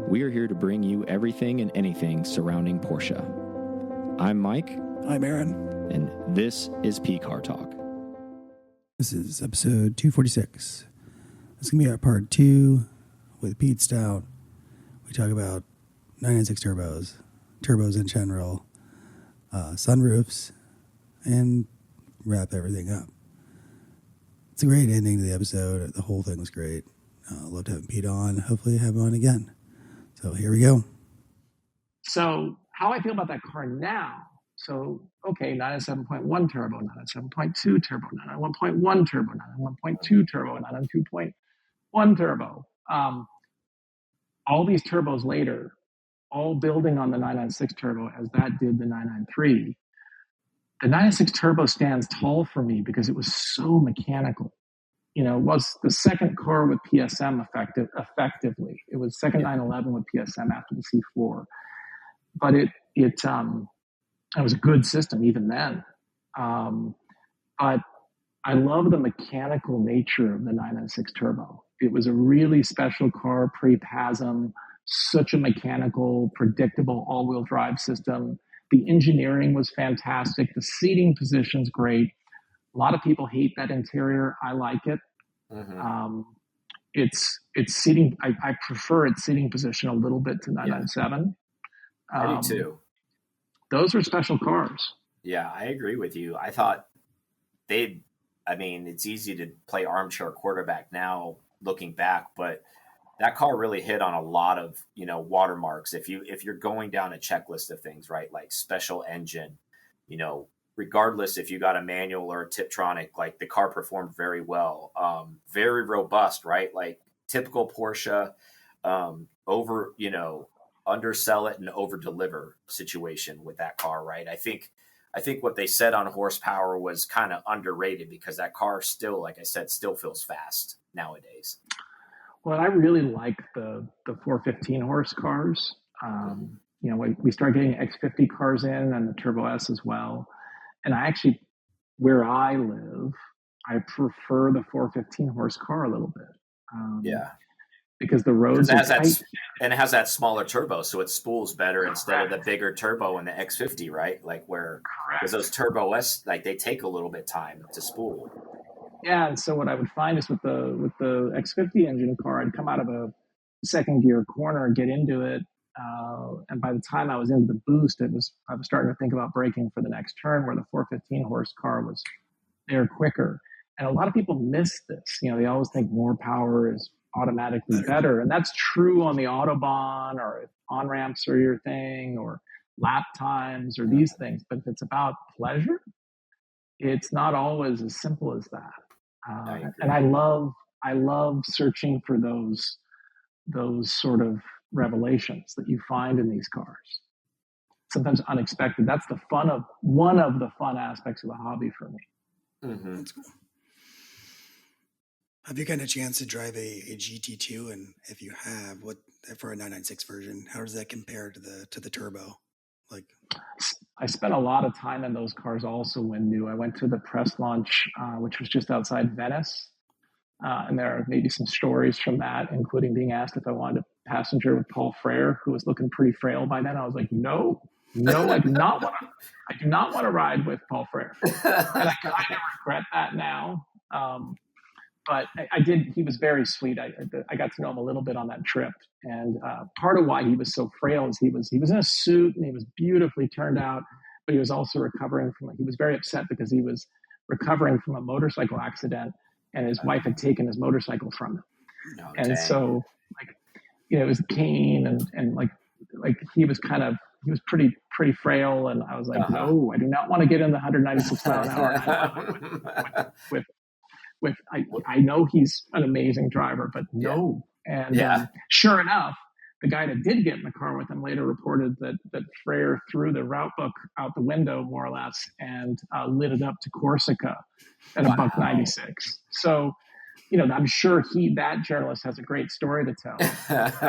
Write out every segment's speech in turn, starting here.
we are here to bring you everything and anything surrounding Porsche. I'm Mike. I'm Aaron. And this is P Car Talk. This is episode 246. This is going to be our part 2 with Pete Stout. We talk about 996 turbos in general, sunroofs, and wrap everything up. It's a great ending to the episode. The whole thing was great. Loved having Pete on. Hopefully have him on again. So here we go. So how I feel about that car now. So, okay, 997.1 turbo, 997.2 turbo, 991.1 turbo, 991.2 turbo, 992.1 turbo. All these turbos later, all building on the 996 turbo as that did the 993. The 996 turbo stands tall for me because it was so mechanical. You know, it was the second car with PSM effectively. It was second 911 with PSM after the C4. But it was a good system even then. But I love the mechanical nature of the 996 turbo. It was a really special car pre-PASM, such a mechanical, predictable all-wheel drive system. The engineering was fantastic. The seating position's great. A lot of people hate that interior. I like it. Mm-hmm. It's seating. I prefer its seating position a little bit to 997. I do too. Those are special cars. Yeah, I agree with you. I thought it's easy to play armchair quarterback now looking back, but that car really hit on a lot of, watermarks. If you're going down a checklist of things, right? Like special engine, regardless if you got a manual or a Tiptronic, like the car performed very well, very robust, right? Like typical Porsche, undersell it and over deliver situation with that car, right? I think what they said on horsepower was kind of underrated because that car still, like I said, still feels fast nowadays. Well, I really like the 415 horse cars. We started getting X50 cars in and the Turbo S as well. And I actually, where I live, I prefer the 415 horse car a little bit. Because the roads are tight. And it has that smaller turbo, so it spools better instead of the bigger turbo in the X50, right? Like because those Turbo S, like they take a little bit time to spool. Yeah, and so what I would find is with the X50 engine car, I'd come out of a second gear corner and get into it, and by the time I was into the boost, I was starting to think about braking for the next turn, where the 415 horse car was there quicker. And a lot of people miss this. They always think more power is automatically better, and that's true on the Autobahn, or if on-ramps are your thing, or lap times, or these things. But if it's about pleasure, it's not always as simple as that. And I love searching for those sort of revelations that you find in these cars. Sometimes unexpected. That's one of the fun aspects of the hobby for me. Mm-hmm. That's cool. Have you gotten a chance to drive a GT2? And if you have, what for a 996 version, how does that compare to the turbo? Like, I spent a lot of time in those cars also when new. I went to the press launch, which was just outside Venice. And there are maybe some stories from that, including being asked if I wanted to passenger with Paul Frere, who was looking pretty frail by then. I was like, no, I do not want to ride with Paul Frere. And I kind of regret that now. But I did. He was very sweet. I got to know him a little bit on that trip, and part of why he was so frail is he was in a suit and he was beautifully turned out, but he was also recovering from. He was very upset because he was recovering from a motorcycle accident, and his wife had taken his motorcycle from him, so it was a cane, and like he was pretty frail, and I was like, no, I do not want to get in the 196 mile an hour with I know he's an amazing driver, but no. And sure enough, the guy that did get in the car with him later reported that Frere threw the route book out the window, more or less, and lit it up to Corsica at a buck 96. So, I'm sure that journalist has a great story to tell. But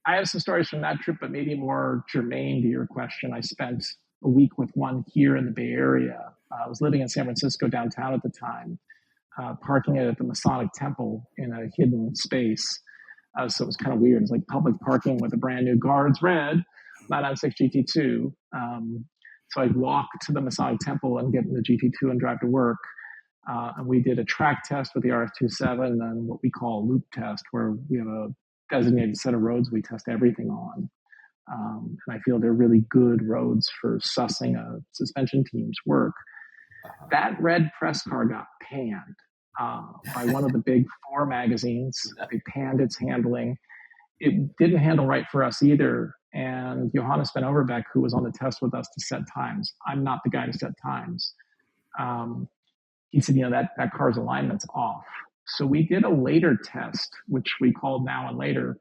I have some stories from that trip, but maybe more germane to your question. I spent a week with one here in the Bay Area. I was living in San Francisco downtown at the time, parking it at the Masonic Temple in a hidden space. So it was kind of weird. It's like public parking with a brand new Guards red 996 GT2. So I'd walk to the Masonic Temple and get in the GT2 and drive to work. And we did a track test with the RS27 and what we call a loop test, where we have a designated set of roads we test everything on. And I feel they're really good roads for sussing a suspension team's work. That red press car got panned by one of the big four magazines. They panned its handling. It didn't handle right for us either. And Johannes van Overbeck, who was on the test with us to set times, I'm not the guy to set times. He said, that car's alignment's off. So we did a later test, which we called Now and Later,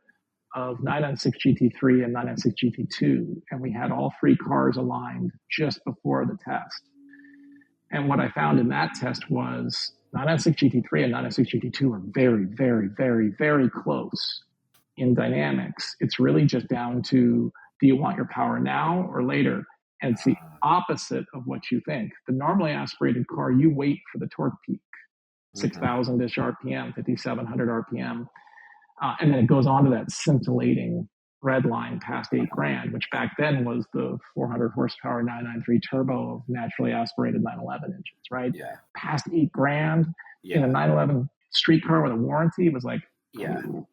of 996 GT3 and 996 GT2. And we had all three cars aligned just before the test. And what I found in that test was 996 GT3 and 996 GT2 are very, very, very, very close in dynamics. It's really just down to, do you want your power now or later? And it's the opposite of what you think. The normally aspirated car, you wait for the torque peak, 6,000-ish RPM, 5,700 RPM. And then it goes on to that scintillating red line past $8,000, which back then was the 400 horsepower 993 turbo of naturally aspirated 911 engines, right? Yeah. Past $8,000 in a 911 street car with a warranty was like,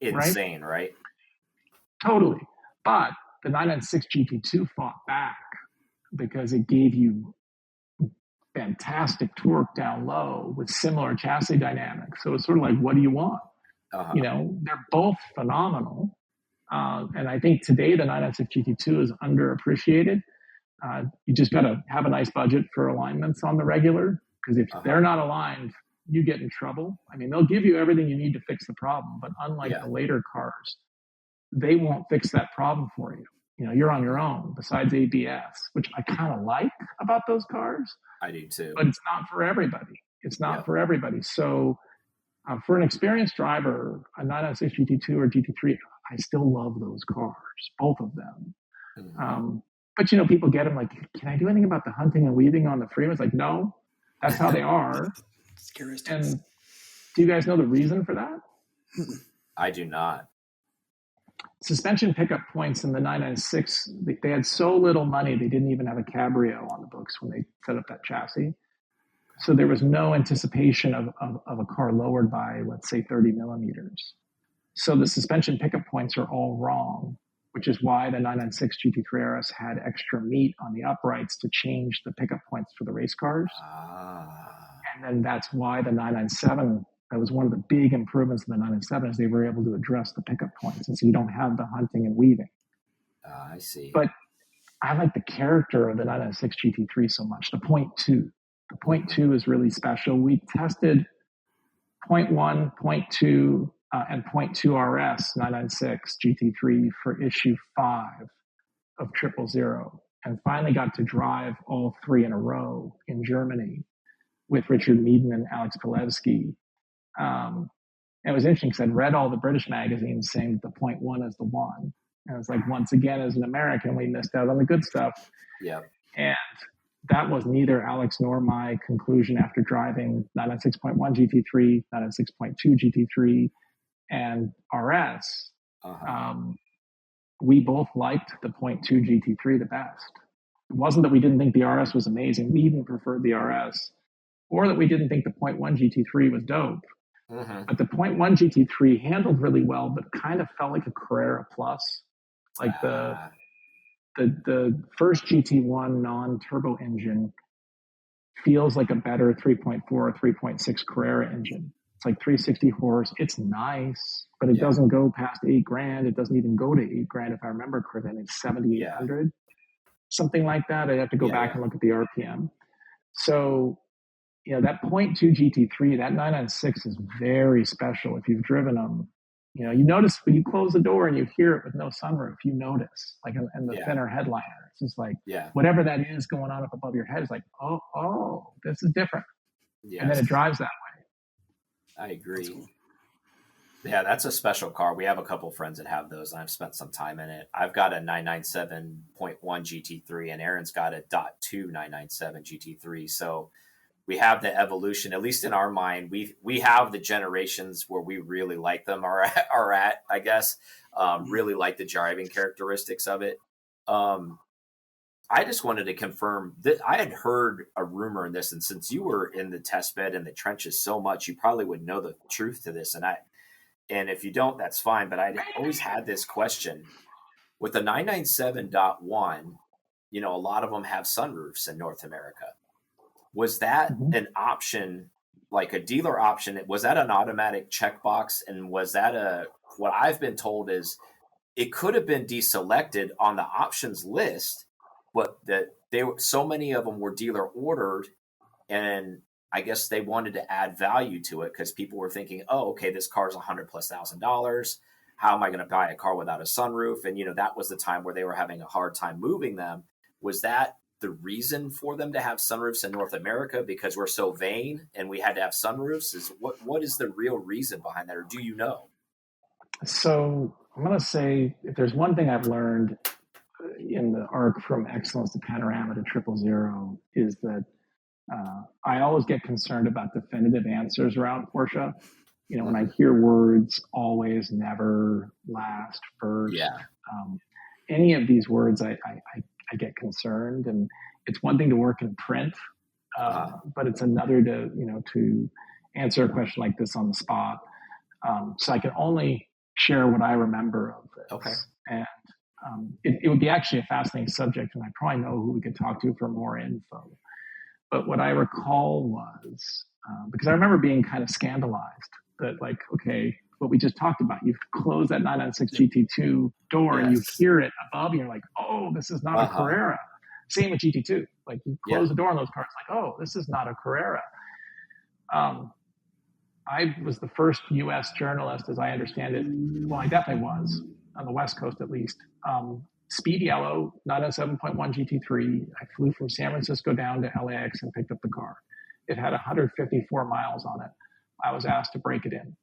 insane, right? Totally. But the 996 GT2 fought back because it gave you fantastic torque down low with similar chassis dynamics. So it's sort of like, what do you want? They're both phenomenal. And I think today the 996 GT2 is underappreciated. You just got to have a nice budget for alignments on the regular, because if they're not aligned, you get in trouble. I mean, they'll give you everything you need to fix the problem, but unlike the later cars, they won't fix that problem for you. You're on your own, besides ABS, which I kind of like about those cars. I do too. But it's not for everybody. It's not for everybody. So for an experienced driver, a 996 GT2 or GT3, I still love those cars, both of them. But people get them like, can I do anything about the hunting and weaving on the freeway? It's like, no, that's how they are. And do you guys know the reason for that? I do not. Suspension pickup points in the 996, they had so little money, they didn't even have a Cabrio on the books when they set up that chassis. So there was no anticipation of a car lowered by, let's say, 30 millimeters. So the suspension pickup points are all wrong, which is why the 996 GT3 RS had extra meat on the uprights to change the pickup points for the race cars. And then that's why the 997, that was one of the big improvements in the 997, is they were able to address the pickup points. And so you don't have the hunting and weaving. I see. But I like the character of the 996 GT3 so much. The Point 2. The Point 2 is really special. We tested Point 1, Point 2, and Point 2 RS 996 GT3 for issue 5 of 000, and finally got to drive all three in a row in Germany with Richard Meaden and Alex Pilevsky. It was interesting because I'd read all the British magazines saying that the Point 1 is the one. And it's like, once again, as an American, we missed out on the good stuff. Yeah. And that was neither Alex nor my conclusion after driving 996.1 GT3, 996.2 GT3, and RS. We both liked the Point 2 GT3 the best. It wasn't that we didn't think the RS was amazing. We even preferred the RS. Or that we didn't think the Point 1 GT3 was dope. But the Point 1 GT3 handled really well, but kind of felt like a Carrera Plus. Like the first GT1 non-turbo engine feels like a better 3.4 or 3.6 Carrera engine. It's like 360 horse. It's nice, but it doesn't go past $8,000. It doesn't even go to $8,000 if I remember correctly. It's 7,800, something like that. I'd have to go back and look at the RPM. So, that Point 2 GT3, that 996 is very special. If you've driven them, you notice when you close the door and you hear it with no sunroof, you notice, like, and the thinner headliner. It's just like, whatever that is going on up above your head is like, oh, this is different. Yes. And then it drives that way. I agree. Cool. Yeah, that's a special car. We have a couple of friends that have those, and I've spent some time in it. I've got a 997.1 GT3, and Aaron's got a .2 997 GT3. So we have the evolution, at least in our mind. We have the generations where we really like them are at, I guess, really like the driving characteristics of it. I just wanted to confirm that I had heard a rumor in this, and since you were in the test bed and the trenches so much, you probably would know the truth to this. And if you don't, that's fine. But I always had this question with the 997.1. You know, a lot of them have sunroofs in North America. Was that an option, like a dealer option? Was that an automatic checkbox? And was that what I've been told is it could have been deselected on the options list, but that so many of them were dealer ordered, and I guess they wanted to add value to it because people were thinking, oh, okay, this car's $100,000+. How am I going to buy a car without a sunroof? And, you know, that was the time where they were having a hard time moving them. Was that the reason for them to have sunroofs in North America, because we're so vain and we had to have sunroofs? What is the real reason behind that, or do you know? So I'm going to say, if there's one thing I've learned in the arc from excellence to panorama to 000, is that I always get concerned about definitive answers around Porsche. You know, when I hear words always, never, last, first, any of these words, I get concerned. And it's one thing to work in print, but it's another to answer a question like this on the spot. So I can only share what I remember of this. Okay. And it would be actually a fascinating subject, and I probably know who we could talk to for more info. But what I recall was, because I remember being kind of scandalized that, like, okay, what we just talked about, you close that 996 GT2 door and you hear it above you, and you're like, oh, this is not a Carrera. Same with GT2. Like, you close the door on those cars, like, oh, this is not a Carrera. I was the first U.S. journalist, as I understand it. Well, I definitely was, on the West Coast at least. Speed yellow, 907.1 GT3. I flew from San Francisco down to LAX and picked up the car. It had 154 miles on it. I was asked to break it in.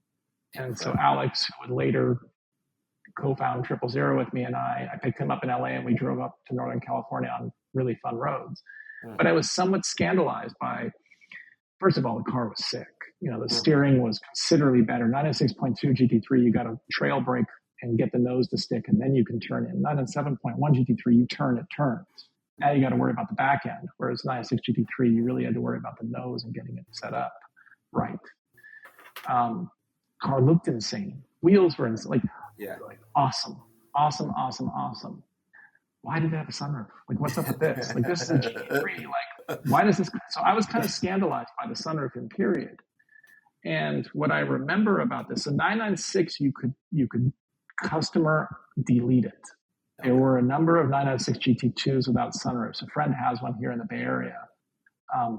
And so Alex, who would later co-found 000 with me, and I picked him up in LA, and we drove up to Northern California on really fun roads. But I was somewhat scandalized by, first of all, the car was sick. You know, the steering was considerably better. 996.2 GT3, you got a trail brake and get the nose to stick, and then you can turn in. 907.1 GT3, you turn, it turns. Now you got to worry about the back end, whereas 996 GT3, you really had to worry about the nose and getting it set up right. Car looked insane. Wheels were insane. Like awesome. Why did it have a sunroof? Like, what's up with this? Like, this is a GT3. Like, why does this? So I was kind of scandalized by the sunroof in period. And what I remember about this, so 996, you could customer delete it. There were a number of 996 GT2s without sunroofs. A friend has one here in the Bay Area.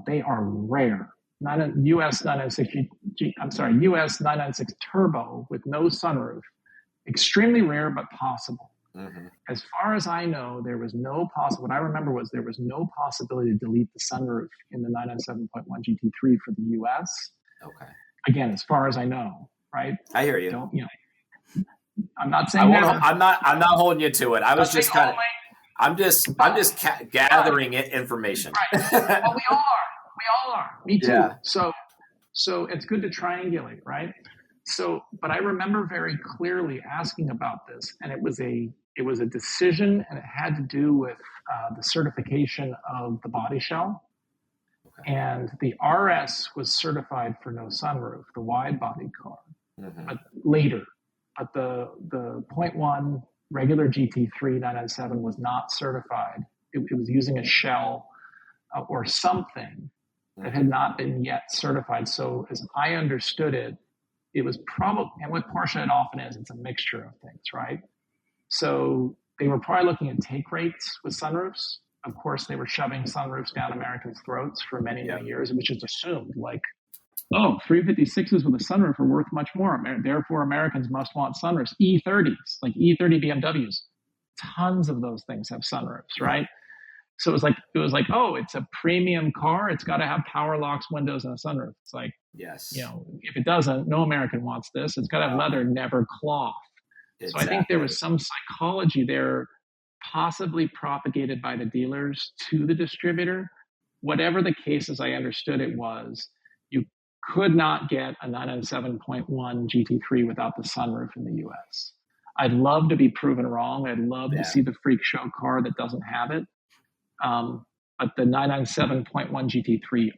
They are rare. US 996 turbo with no sunroof. Extremely rare, but possible. As far as I know, there was no possible. What I remember was there was no possibility to delete the sunroof in the 997.1 GT3 for the US. Okay. Again, as far as I know, right? I hear you. I'm not saying I'm not holding you to it. I was just kind of. I'm just gathering information. Right. Well, we all are. Me too. Yeah. So it's good to triangulate, right? So, but I remember very clearly asking about this, and it was a decision, and it had to do with the certification of the body shell. Okay. And the RS was certified for no sunroof, the wide body car, but later. But the 0.1 regular GT3 997 was not certified. It was using a shell or something that had not been yet certified. So as I understood it, it was probably, and with Porsche it often is, it's a mixture of things, right? So they were probably looking at take rates with sunroofs. Of course, they were shoving sunroofs down Americans' throats for many years. It was just assumed, like, oh, 356s with a sunroof are worth much more. Therefore, Americans must want sunroofs. E30s, like E30 BMWs, tons of those things have sunroofs, right? So it was like, oh, it's a premium car. It's got to have power locks, windows, and a sunroof. It's like, yes, if it doesn't, no American wants this. It's got to have leather, never cloth. Exactly. So I think there was some psychology there, possibly propagated by the dealers to the distributor, whatever the case as I understood it was, you could not get a 997.1 GT3 without the sunroof in the US. I'd love to be proven wrong. I'd love to see the freak show car that doesn't have it. But the 997.1 GT3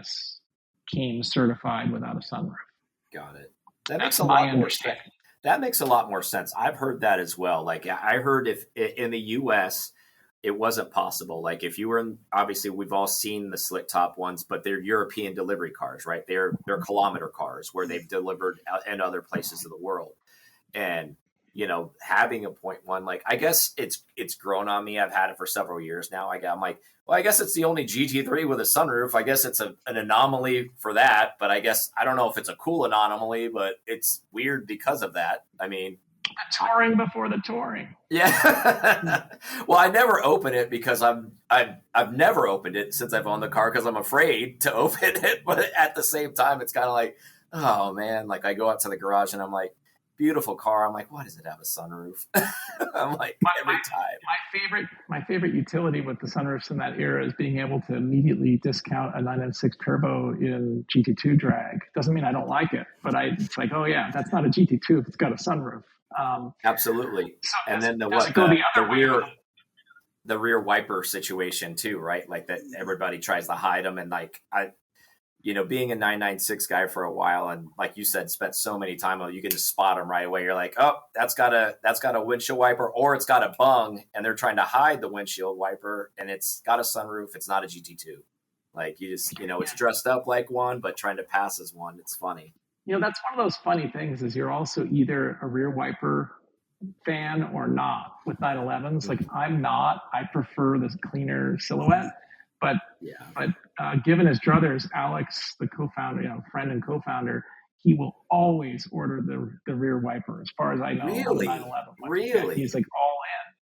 RS came certified without a sunroof. Got it. That's my understanding. That makes a lot more sense. I've heard that as well. Like I heard if in the US, it wasn't possible. Like if you were in, obviously we've all seen the slick top ones, but they're European delivery cars, right? They're kilometer cars where they've delivered in other places of the world. And, you know, having a 0.1, like, I guess it's grown on me. I've had it for several years now. I'm like, well, I guess it's the only GT3 with a sunroof. I guess it's an anomaly for that, but I guess, I don't know if it's a cool anomaly, but it's weird because of that. I mean, the touring before the touring. Yeah. Well, I never open it because I've never opened it since I've owned the car because I'm afraid to open it. But at the same time, it's kind of like, oh man, like I go out to the garage and I'm like, beautiful car. I'm like, why does it have a sunroof? I'm like, every time. My favorite utility with the sunroofs in that era is being able to immediately discount a 996 turbo in GT2 drag. Doesn't mean I don't like it, but it's like, oh yeah, that's not a GT2 if it's got a sunroof. Absolutely. So and then the rear wiper situation too, right? Like that everybody tries to hide them. And like, being a 996 guy for a while, and like you said, spent so many time, you can just spot them right away. You're like, oh, that's got a windshield wiper, or it's got a bung, and they're trying to hide the windshield wiper, and it's got a sunroof. It's not a GT2. Like you just, it's dressed up like one, but trying to pass as one. It's funny. That's one of those funny things is you're also either a rear wiper fan or not with 911s. Like I'm not. I prefer this cleaner silhouette. But given his druthers, Alex, the co-founder, friend and co-founder, he will always order the rear wiper. As far as I know, really, 911. Really, he's like all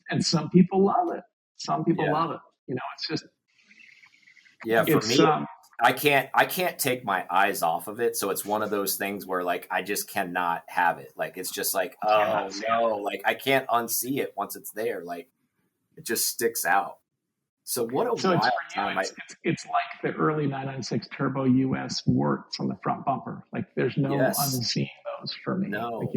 in, and some people love it. Some people love it. It's just for me. I can't take my eyes off of it. So it's one of those things where like, I just cannot have it. Like, it's just like, oh no, like I can't unsee it once it's there. Like it just sticks out. So what a wild time. It's like the early 996 turbo US warts on the front bumper. Like there's no unseeing those for me. No, like,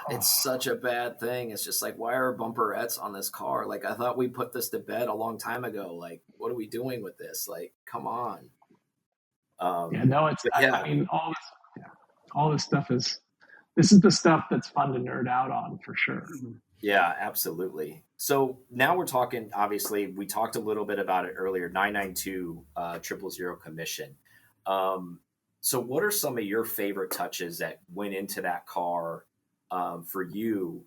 it's such a bad thing. It's just like, why are bumperettes on this car? Like I thought we put this to bed a long time ago. Like, what are we doing with this? Like, come on. I mean, all this stuff this is the stuff that's fun to nerd out on for sure. Yeah, absolutely. So now we're talking, obviously, we talked a little bit about it earlier, 992 000 commission. So what are some of your favorite touches that went into that car for you?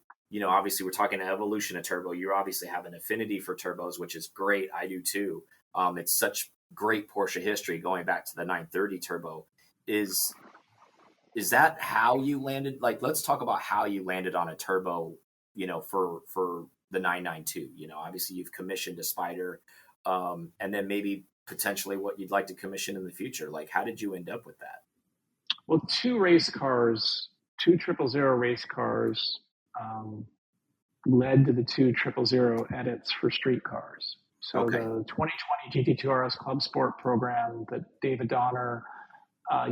Obviously we're talking evolution of turbo. You obviously have an affinity for turbos, which is great. I do too. It's such great Porsche history going back to the 930 turbo. Is that how you landed? Like, let's talk about how you landed on a turbo, for the 992. Obviously you've commissioned a Spider, and then maybe potentially what you'd like to commission in the future. Like, how did you end up with that? Well, two 000 race cars led to the 2 000 edits for street cars. So the 2020 GT2 RS Club Sport program that David Donner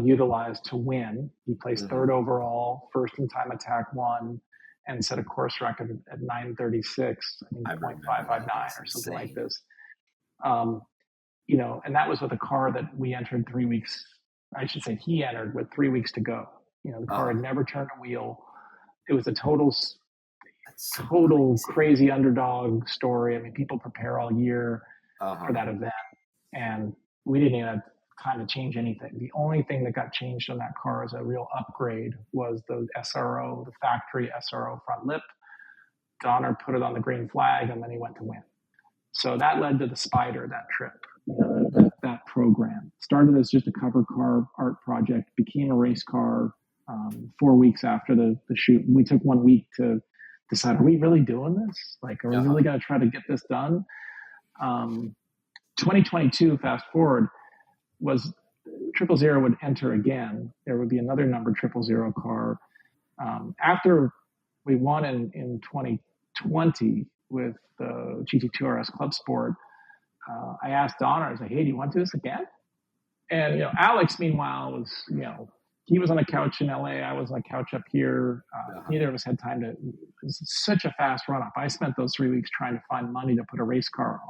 utilized to win. He placed third overall, first in time attack 1, and set a course record at 936, I think 0.559 or something like this. And that was with a car that we entered 3 weeks. I should say he entered with 3 weeks to go. The car had never turned a wheel. It was a total crazy underdog story. I mean, people prepare all year for that event, and we didn't even have time to change anything. The only thing that got changed on that car as a real upgrade was the SRO, the factory SRO front lip. Donner put it on the green flag, and then he went to win. So that led to the Spider, that trip, that program. Started as just a cover car art project, became a race car 4 weeks after the shoot. We took 1 week to decide, are we really doing this? Like, are we really going to try to get this done? 2022, fast forward, was 000 would enter again. There would be another number 000 car. After we won in 2020 with the GT2 RS Club Sport, I asked Donner, I was like, hey, do you want to do this again? And, Alex, meanwhile, was, he was on a couch in LA. I was on a couch up here. Neither of us had time to, it was such a fast run up. I spent those 3 weeks trying to find money to put a race car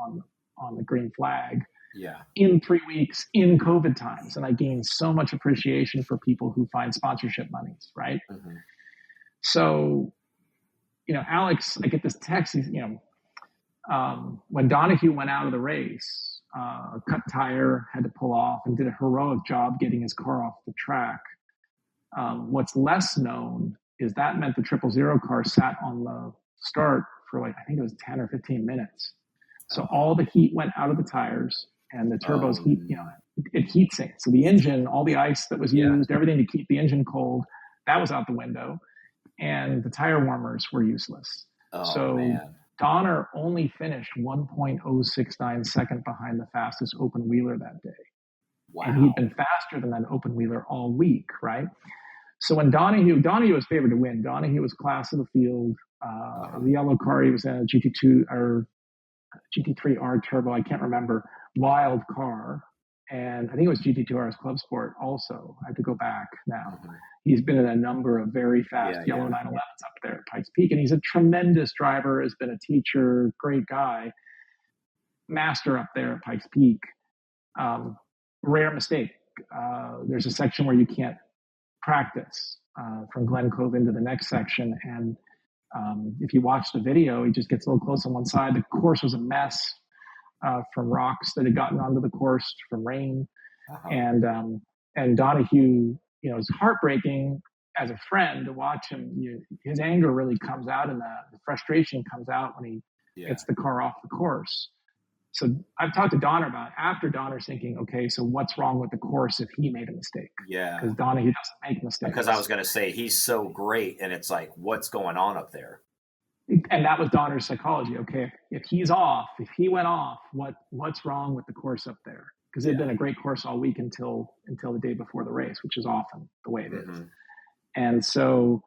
on the green flag. Yeah. In 3 weeks in COVID times. And I gained so much appreciation for people who find sponsorship monies, right? Mm-hmm. So, Alex, I get this text, when Donahue went out of the race, cut tire, had to pull off, and did a heroic job getting his car off the track. What's less known is that meant the 000 car sat on the start for I think it was 10 or 15 minutes. So all the heat went out of the tires, and the turbos heat, it heat sinks. So the engine, all the ice that was used, everything to keep the engine cold, that was out the window, and the tire warmers were useless. Man. Donner only finished 1.069 second behind the fastest open wheeler that day. Wow. And he'd been faster than that open wheeler all week, right? So when Donahue was favored to win. Donahue was class of the field. The yellow car, he was in a GT2 or GT3R turbo, I can't remember, wild car. And I think it was GT2R's Club Sport also. I have to go back now. Mm-hmm. He's been in a number of very fast yellow 911s up there at Pikes Peak. And he's a tremendous driver, has been a teacher, great guy, master up there at Pikes Peak. Rare mistake. There's a section where you can't practice from Glen Cove into the next section. And if you watch the video, he just gets a little close on one side. The course was a mess from rocks that had gotten onto the course from rain. Uh-huh. And Donahue, it's heartbreaking as a friend to watch him. His anger really comes out, and the frustration comes out when he gets the car off the course. So I've talked to Donner about it, after Donner's thinking, okay, so what's wrong with the course if he made a mistake? Yeah. Because Donahue doesn't make mistakes. Because I was going to say, he's so great, and it's like, what's going on up there? And that was Donner's psychology. Okay, if he's off, if he went off, what's wrong with the course up there? Because it had been a great course all week until the day before the race, which is often the way it is. And so,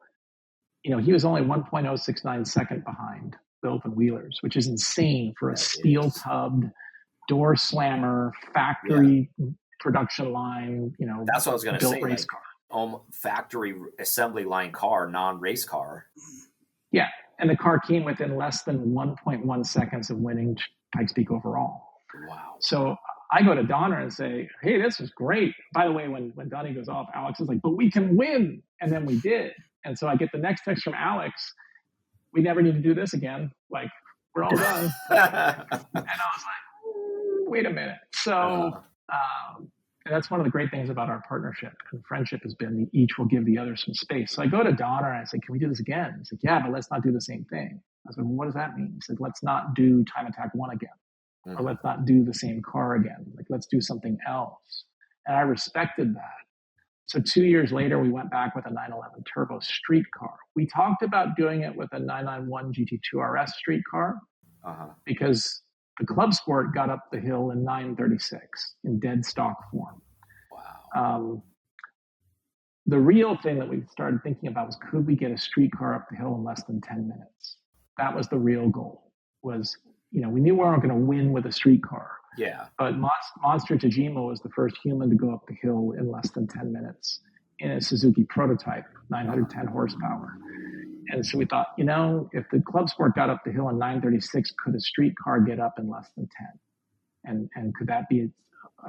he was only 1.069 second behind the open wheelers, which is insane for a steel-tubbed, door slammer, factory production line, That's what I was going to say. Race car. Factory assembly line car, non-race car. Yeah, and the car came within less than 1.1 seconds of winning Pikes Peak overall. Wow. So I go to Donner and say, hey, this was great. By the way, when Donnie goes off, Alex is like, but we can win. And then we did. And so I get the next text from Alex. We never need to do this again. Like, we're all done. And I was like, wait a minute. So and that's one of the great things about our partnership and friendship has been each will give the other some space. So I go to Donner and I say, can we do this again? He's like, yeah, but let's not do the same thing. I was like, well, what does that mean? He said, let's not do Time Attack 1 again. Or let's not do the same car again. Like, let's do something else. And I respected that. So 2 years later, we went back with a 911 turbo street car. We talked about doing it with a 991 GT2 RS street car because the Club Sport got up the hill in 936 in dead stock form. Wow. The real thing that we started thinking about was, could we get a street car up the hill in less than 10 minutes? That was the real goal. Was, we knew we weren't going to win with a street car. Yeah. But Monster Tajima was the first human to go up the hill in less than 10 minutes in a Suzuki prototype, 910 horsepower. And so we thought, if the Club Sport got up the hill in 936, could a street car get up in less than 10? And could that be an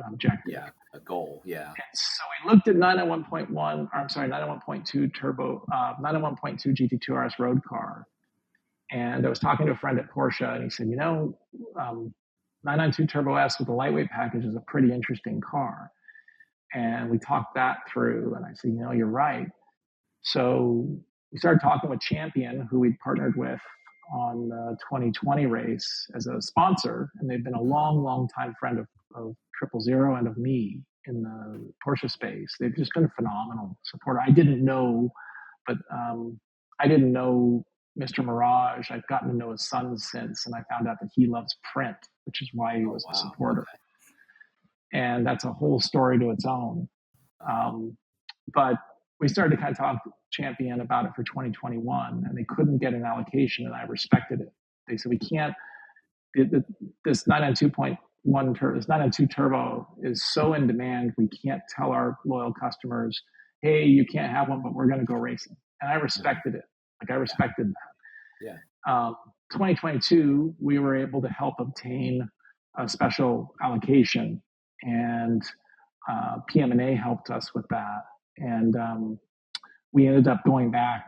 objective? Yeah, a goal, yeah. And so we looked at 901.2 turbo, 901.2 GT2 RS road car. And I was talking to a friend at Porsche, and he said, 992 Turbo S with a lightweight package is a pretty interesting car. And we talked that through, and I said, you're right. So we started talking with Champion, who we'd partnered with on the 2020 race as a sponsor, and they've been a long, long time friend of 000 and of me in the Porsche space. They've just been a phenomenal supporter. I didn't know Mr. Mirage. I've gotten to know his son since, and I found out that he loves print, which is why he was a supporter. Okay. And that's a whole story to its own. But we started to kind of talk to Champion about it for 2021, and they couldn't get an allocation, and I respected it. They said, we can't, this 992.2 this 992 turbo is so in demand. We can't tell our loyal customers, hey, you can't have one, but we're going to go racing. And I respected it. Like I respected that. Yeah. 2022, we were able to help obtain a special allocation, and PM&A helped us with that. And we ended up going back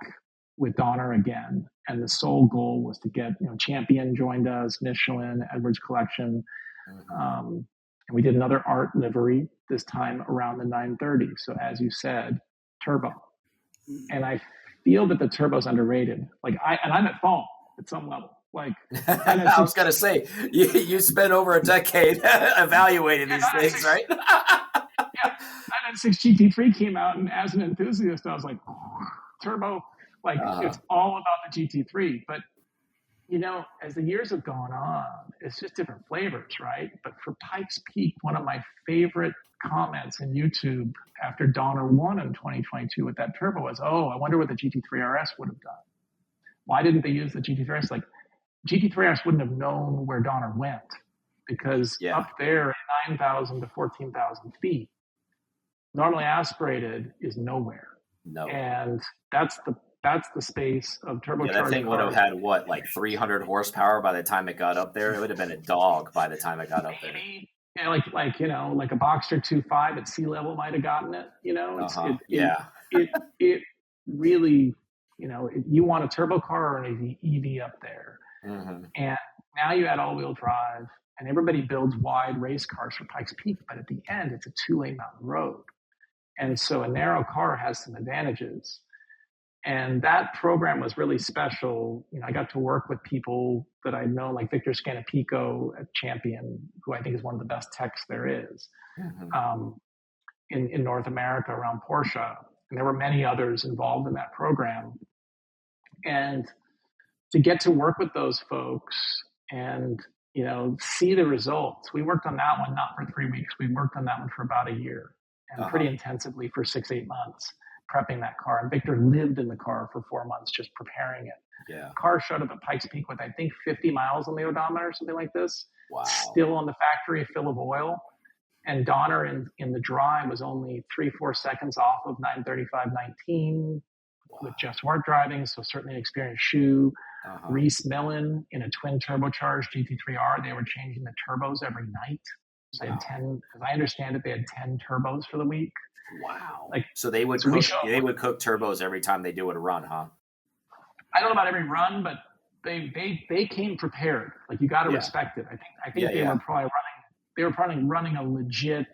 with Donner again. And the sole goal was to get, Champion joined us, Michelin, Edwards Collection. And we did another art livery, this time around the 930. So as you said, turbo. And I feel that the turbo's underrated. I'm at fault at some level. Like I was going to say, you spent over a decade evaluating these things, right? Yeah, 996 GT3 came out, and as an enthusiast, I was like, turbo. It's all about the GT3. But as the years have gone on, it's just different flavors, right? But for Pikes Peak, one of my favorite comments in YouTube after Donner won in 2022 with that turbo was, I wonder what the GT3 RS would have done. Why didn't they use the GT3 RS? GT3 RS wouldn't have known where Donner went, because up there at 9,000 to 14,000 feet, normally aspirated is nowhere. No. And that's the space of turbocharged. Yeah, that thing would have had 300 horsepower by the time it got up there. It would have been a dog by the time it got up there. Yeah, like a Boxster 2.5 at sea level might have gotten it. It really, you want a turbo car or an EV up there. Mm-hmm. And now you add all-wheel drive, and everybody builds wide race cars for Pikes Peak, but at the end, it's a 2-lane mountain road. And so a narrow car has some advantages. And that program was really special. I got to work with people that I'd known, like Victor Scanapico at Champion, who I think is one of the best techs there is, in North America around Porsche. And there were many others involved in that program. And to get to work with those folks and, see the results. We worked on that one, not for 3 weeks. We worked on that one for about a year, and pretty intensively for 6-8 months, prepping that car. And Victor lived in the car for 4 months, just preparing it. Yeah. The car showed up at Pikes Peak with, I think, 50 miles on the odometer or something like this. Wow. Still on the factory fill of oil. And Donner in the dry was only 3-4 seconds off of 935.19 with Jeff Swart driving, so certainly an experienced shoe. Reese Millen in a twin turbocharged GT3R, they were changing the turbos every night. So they had 10, as I understand it, they had 10 turbos for the week. Wow. So they would cook turbos every time they do a run, huh? I don't know about every run, but they came prepared. You got to respect it. I think they were probably running a legit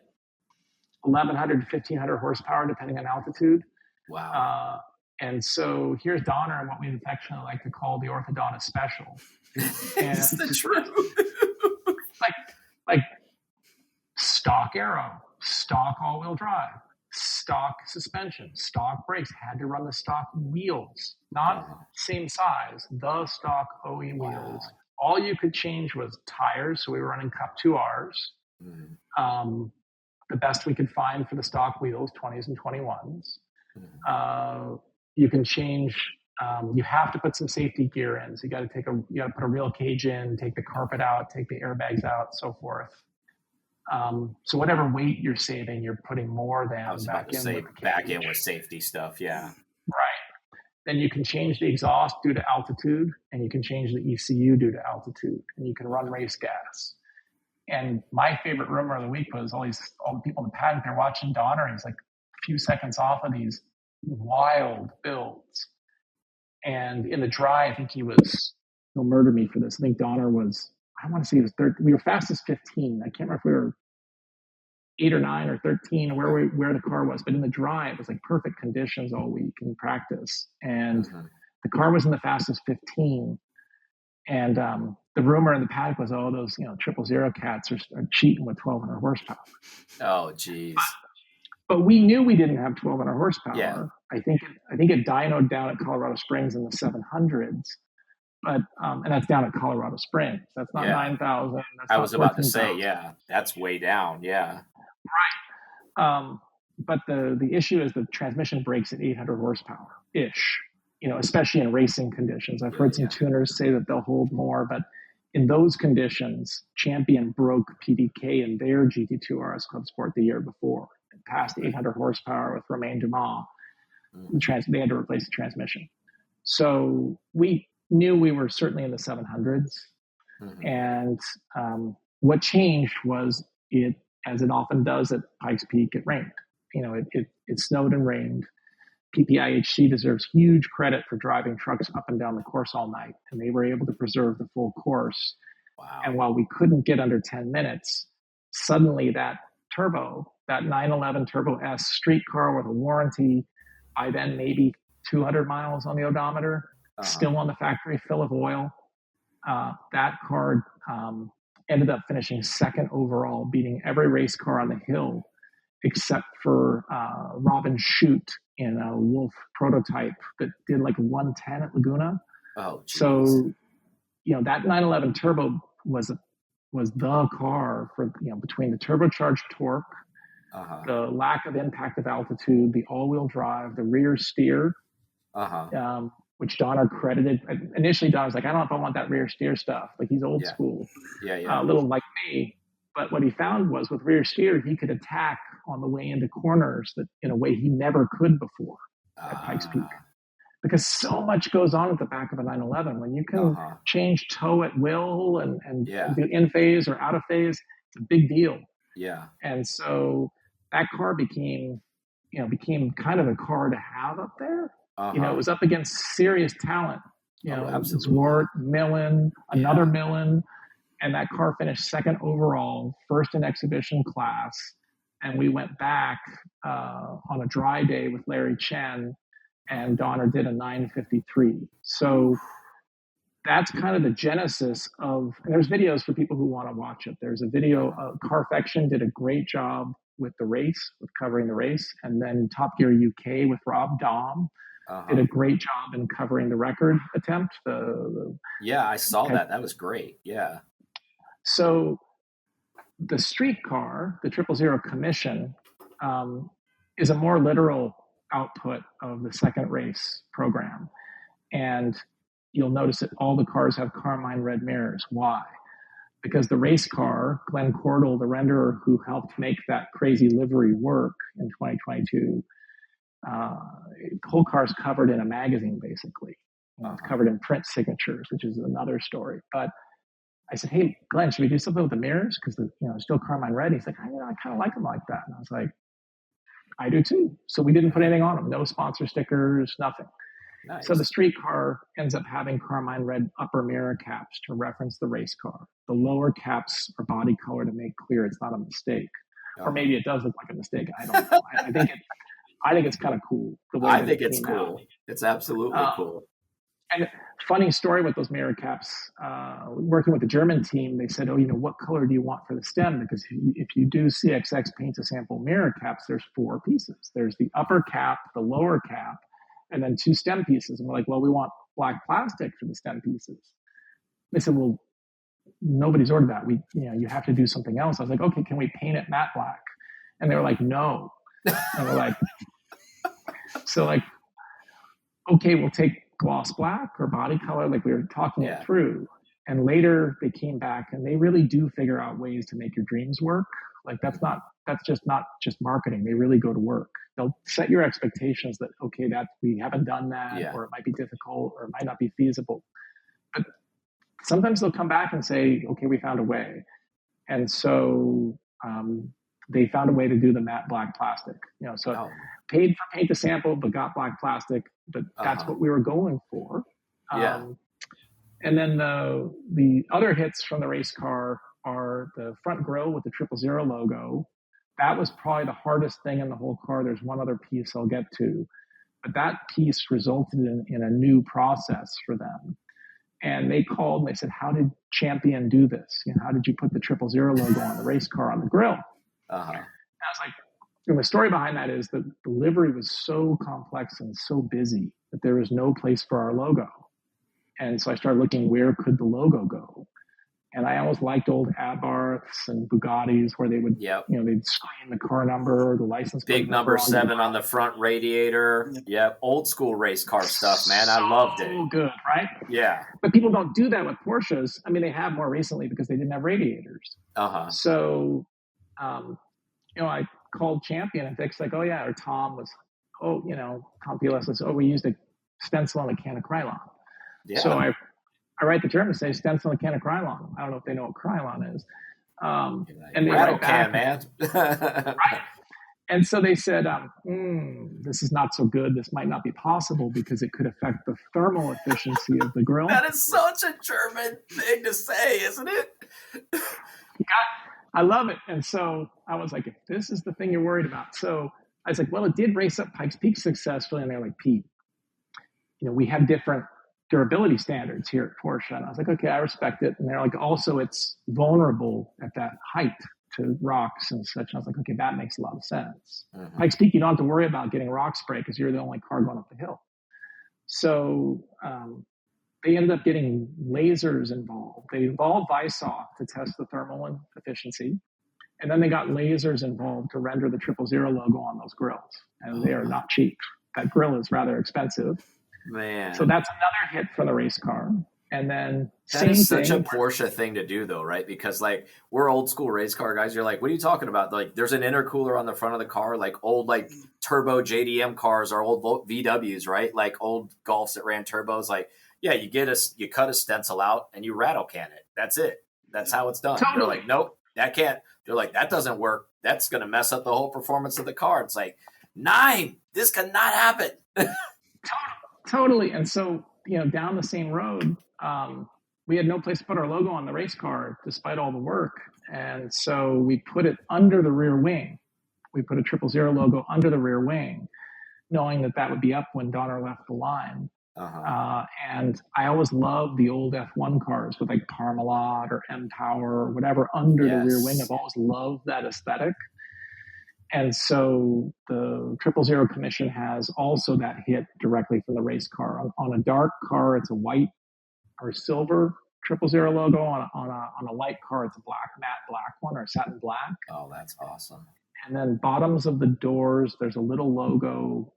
1,100 to 1,500 horsepower depending on altitude. Wow. And so here's Donner and what we affectionately like to call the orthodontist special. It's the truth. like stock aero, stock all-wheel drive, stock suspension, stock brakes, had to run the stock wheels, not same size, the stock OE wheels. All you could change was tires. So we were running Cup 2Rs, the best we could find for the stock wheels, 20s and 21s. You can change, you have to put some safety gear in. So you got to put a real cage in, take the carpet out, take the airbags out, so forth. So whatever weight you're saving, you're putting more than back in with safety stuff. Yeah. Right. Then you can change the exhaust due to altitude, and you can change the ECU due to altitude, and you can run race gas. And my favorite rumor of the week was all the people in the paddock, they're watching Donner. He's like a few seconds off of these wild builds. And in the dry, I think he'll murder me for this. I think Donner was, I want to say he was 13. We were fastest 15. I can't remember if we were 8 or 9 or 13 or where the car was, but in the dry, it was like perfect conditions all week in practice. And the car was in the fastest 15. And the rumor in the paddock was, those 000 cats are cheating with 1,200 horsepower. Oh, geez. But we knew we didn't have 1,200 horsepower. Yeah. I think it dynoed down at Colorado Springs in the 700s. But and that's down at Colorado Springs. That's not 9,000. I was about to say, that's way down. Yeah. Right. But the issue is the transmission breaks at 800 horsepower ish. Especially in racing conditions. I've heard some tuners say that they'll hold more, but in those conditions, Champion broke PDK in their GT2 RS Club Sport the year before. It passed 800 horsepower with Romain Dumas. They had to replace the transmission. So we knew we were certainly in the 700s. And what changed was it, as it often does at Pikes Peak, it rained. It snowed and rained. PPIHC deserves huge credit for driving trucks up and down the course all night, and they were able to preserve the full course. Wow. And while we couldn't get under 10 minutes, suddenly that 911 Turbo S street car with a warranty, by then maybe 200 miles on the odometer, still on the factory fill of oil, that car ended up finishing second overall, beating every race car on the hill except for Robin Shute in a Wolf prototype that did like 110 at Laguna. Oh, geez. So, that 911 Turbo was the car for, between the turbocharged torque, the lack of impact of altitude, the all-wheel drive, the rear steer, which Donner credited. Initially, Donner was like, I don't know if I want that rear steer stuff. Like, he's old school. A little like me. But what he found was with rear steer, he could attack on the way into corners that in a way he never could before at Pikes Peak. Because so much goes on at the back of a 911. When you can change toe at will and do in phase or out of phase, it's a big deal. Yeah. And so that car became kind of a car to have up there. It was up against serious talent. Zwart, Millen, another Millen. And that car finished second overall, first in exhibition class. And we went back on a dry day with Larry Chen, and Donner did a 953. So that's kind of the genesis of, and there's videos for people who want to watch it. There's a video, Carfection did a great job with the race, with covering the race. And then Top Gear UK with Rob Dahm did a great job in covering the record attempt. I saw that. That was great. Yeah. So the street car, the 000 Commission, is a more literal output of the second race program. And you'll notice that all the cars have carmine red mirrors. Why? Because the race car, Glenn Cordell, the renderer who helped make that crazy livery work in 2022, the whole car's covered in a magazine, basically. It's covered in print signatures, which is another story. But I said, hey, Glenn, should we do something with the mirrors? Because it's still carmine red. He's like, I kind of like them like that. And I was like, I do too. So we didn't put anything on them. No sponsor stickers, nothing. Nice. So the street car ends up having carmine red upper mirror caps to reference the race car. The lower caps are body color to make clear it's not a mistake. Or maybe it does look like a mistake. I don't know. I think it's kind of cool. I think it's cool. It's absolutely cool. And funny story with those mirror caps, working with the German team, they said, what color do you want for the stem? Because if you do CXX paint to sample mirror caps, there's 4 pieces. There's the upper cap, the lower cap, and then 2 stem pieces. And we're like, well, we want black plastic for the stem pieces. They said, well, nobody's ordered that. You have to do something else. I was like, okay, can we paint it matte black? And they were like, no. And we're like, okay, we'll take gloss black or body color, like we were talking it through. And later they came back and they really do figure out ways to make your dreams work. Like that's just not just marketing. They really go to work. They'll set your expectations that, okay, that we haven't done that, or it might be difficult, or it might not be feasible. But sometimes they'll come back and say, okay, we found a way. And so they found a way to do the matte black plastic, paid for paint to sample, but got black plastic, but that's what we were going for. And then the other hits from the race car are the front grille with the 000 logo. That was probably the hardest thing in the whole car. There's one other piece I'll get to, but that piece resulted in a new process for them. And they called and they said, how did Champion do this? How did you put the 000 logo on the race car on the grille? And I was like, and the story behind that is that the livery was so complex and so busy that there was no place for our logo. And so I started looking, where could the logo go? And I always liked old Abarths and Bugattis where they would, they'd screen the car number, the license plate Big number 7 on the front radiator. Yep. Old school race car stuff, man. I loved it. So good, right? Yeah. But people don't do that with Porsches. I mean, they have more recently because they didn't have radiators. So, I called Champion and Vic's like, oh yeah, or Tom was, Tom PLS says, we used a stencil on a can of Krylon. Yeah. So I write the Germans say stencil and a can of Krylon. I don't know if they know what Krylon is. And they write back, man. Right. And so they said, this is not so good. This might not be possible because it could affect the thermal efficiency of the grill. That is such a German thing to say, isn't it? I love it. And so I was like, if this is the thing you're worried about. So I was like, well, it did race up Pikes Peak successfully. And they're like, Pete, we have different durability standards here at Porsche. And I was like, okay, I respect it. And they're like, also, it's vulnerable at that height to rocks and such. And I was like, okay, that makes a lot of sense. Mm-hmm. Pikes Peak, you don't have to worry about getting rock spray because you're the only car going up the hill. So they ended up getting lasers involved. They involved Visoft to test the thermal efficiency. And then they got lasers involved to render the 000 logo on those grills. And they are not cheap. That grill is rather expensive. Man. So that's another hit for the race car. And then that is such a Porsche thing to do, though, right? Because we're old school race car guys. You're like, what are you talking about? Like, there's an intercooler on the front of the car, like old turbo JDM cars or old VWs, right? Like old Golfs that ran turbos. Like, yeah, you cut a stencil out and you rattle can it. That's it. That's how it's done. Totally. They're like, nope, that can't. They're like, that doesn't work. That's going to mess up the whole performance of the car. It's like, this cannot happen. Totally. And so, down the same road, we had no place to put our logo on the race car, despite all the work. And so we put it under the rear wing. We put a 000 logo under the rear wing, knowing that would be up when Donner left the line. And I always loved the old F1 cars with like Parmalat or M-Power or whatever under the rear wing. I've always loved that aesthetic. And so the 000 commission has also that hit directly from the race car. On a dark car, it's a white or silver 000 logo. On a light car, it's a matte black one or satin black. Oh, that's awesome. And then bottoms of the doors, there's a little logo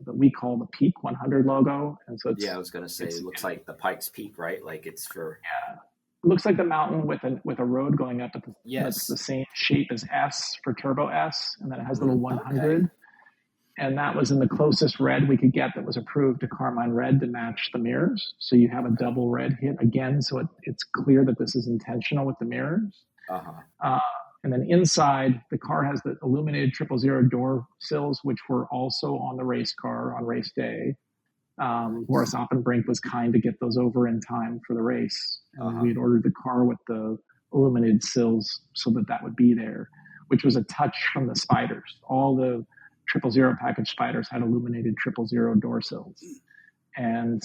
that we call the Peak 100 logo. And so I was going to say, it looks like the Pikes Peak, right? Like it's for... Yeah. It looks like the mountain with a road going up. It's the same shape as S for Turbo S. And then it has a little 100. Okay. And that was in the closest red we could get that was approved to Carmine red to match the mirrors. So you have a double red hit again. So it's clear that this is intentional with the mirrors. And then inside, the car has the illuminated 000 door sills, which were also on the race car on race day. Horace Oppenbrink was kind to get those over in time for the race. And we had ordered the car with the illuminated sills so that would be there, which was a touch from the Spiders. All the 000 package Spiders had illuminated 000 door sills. And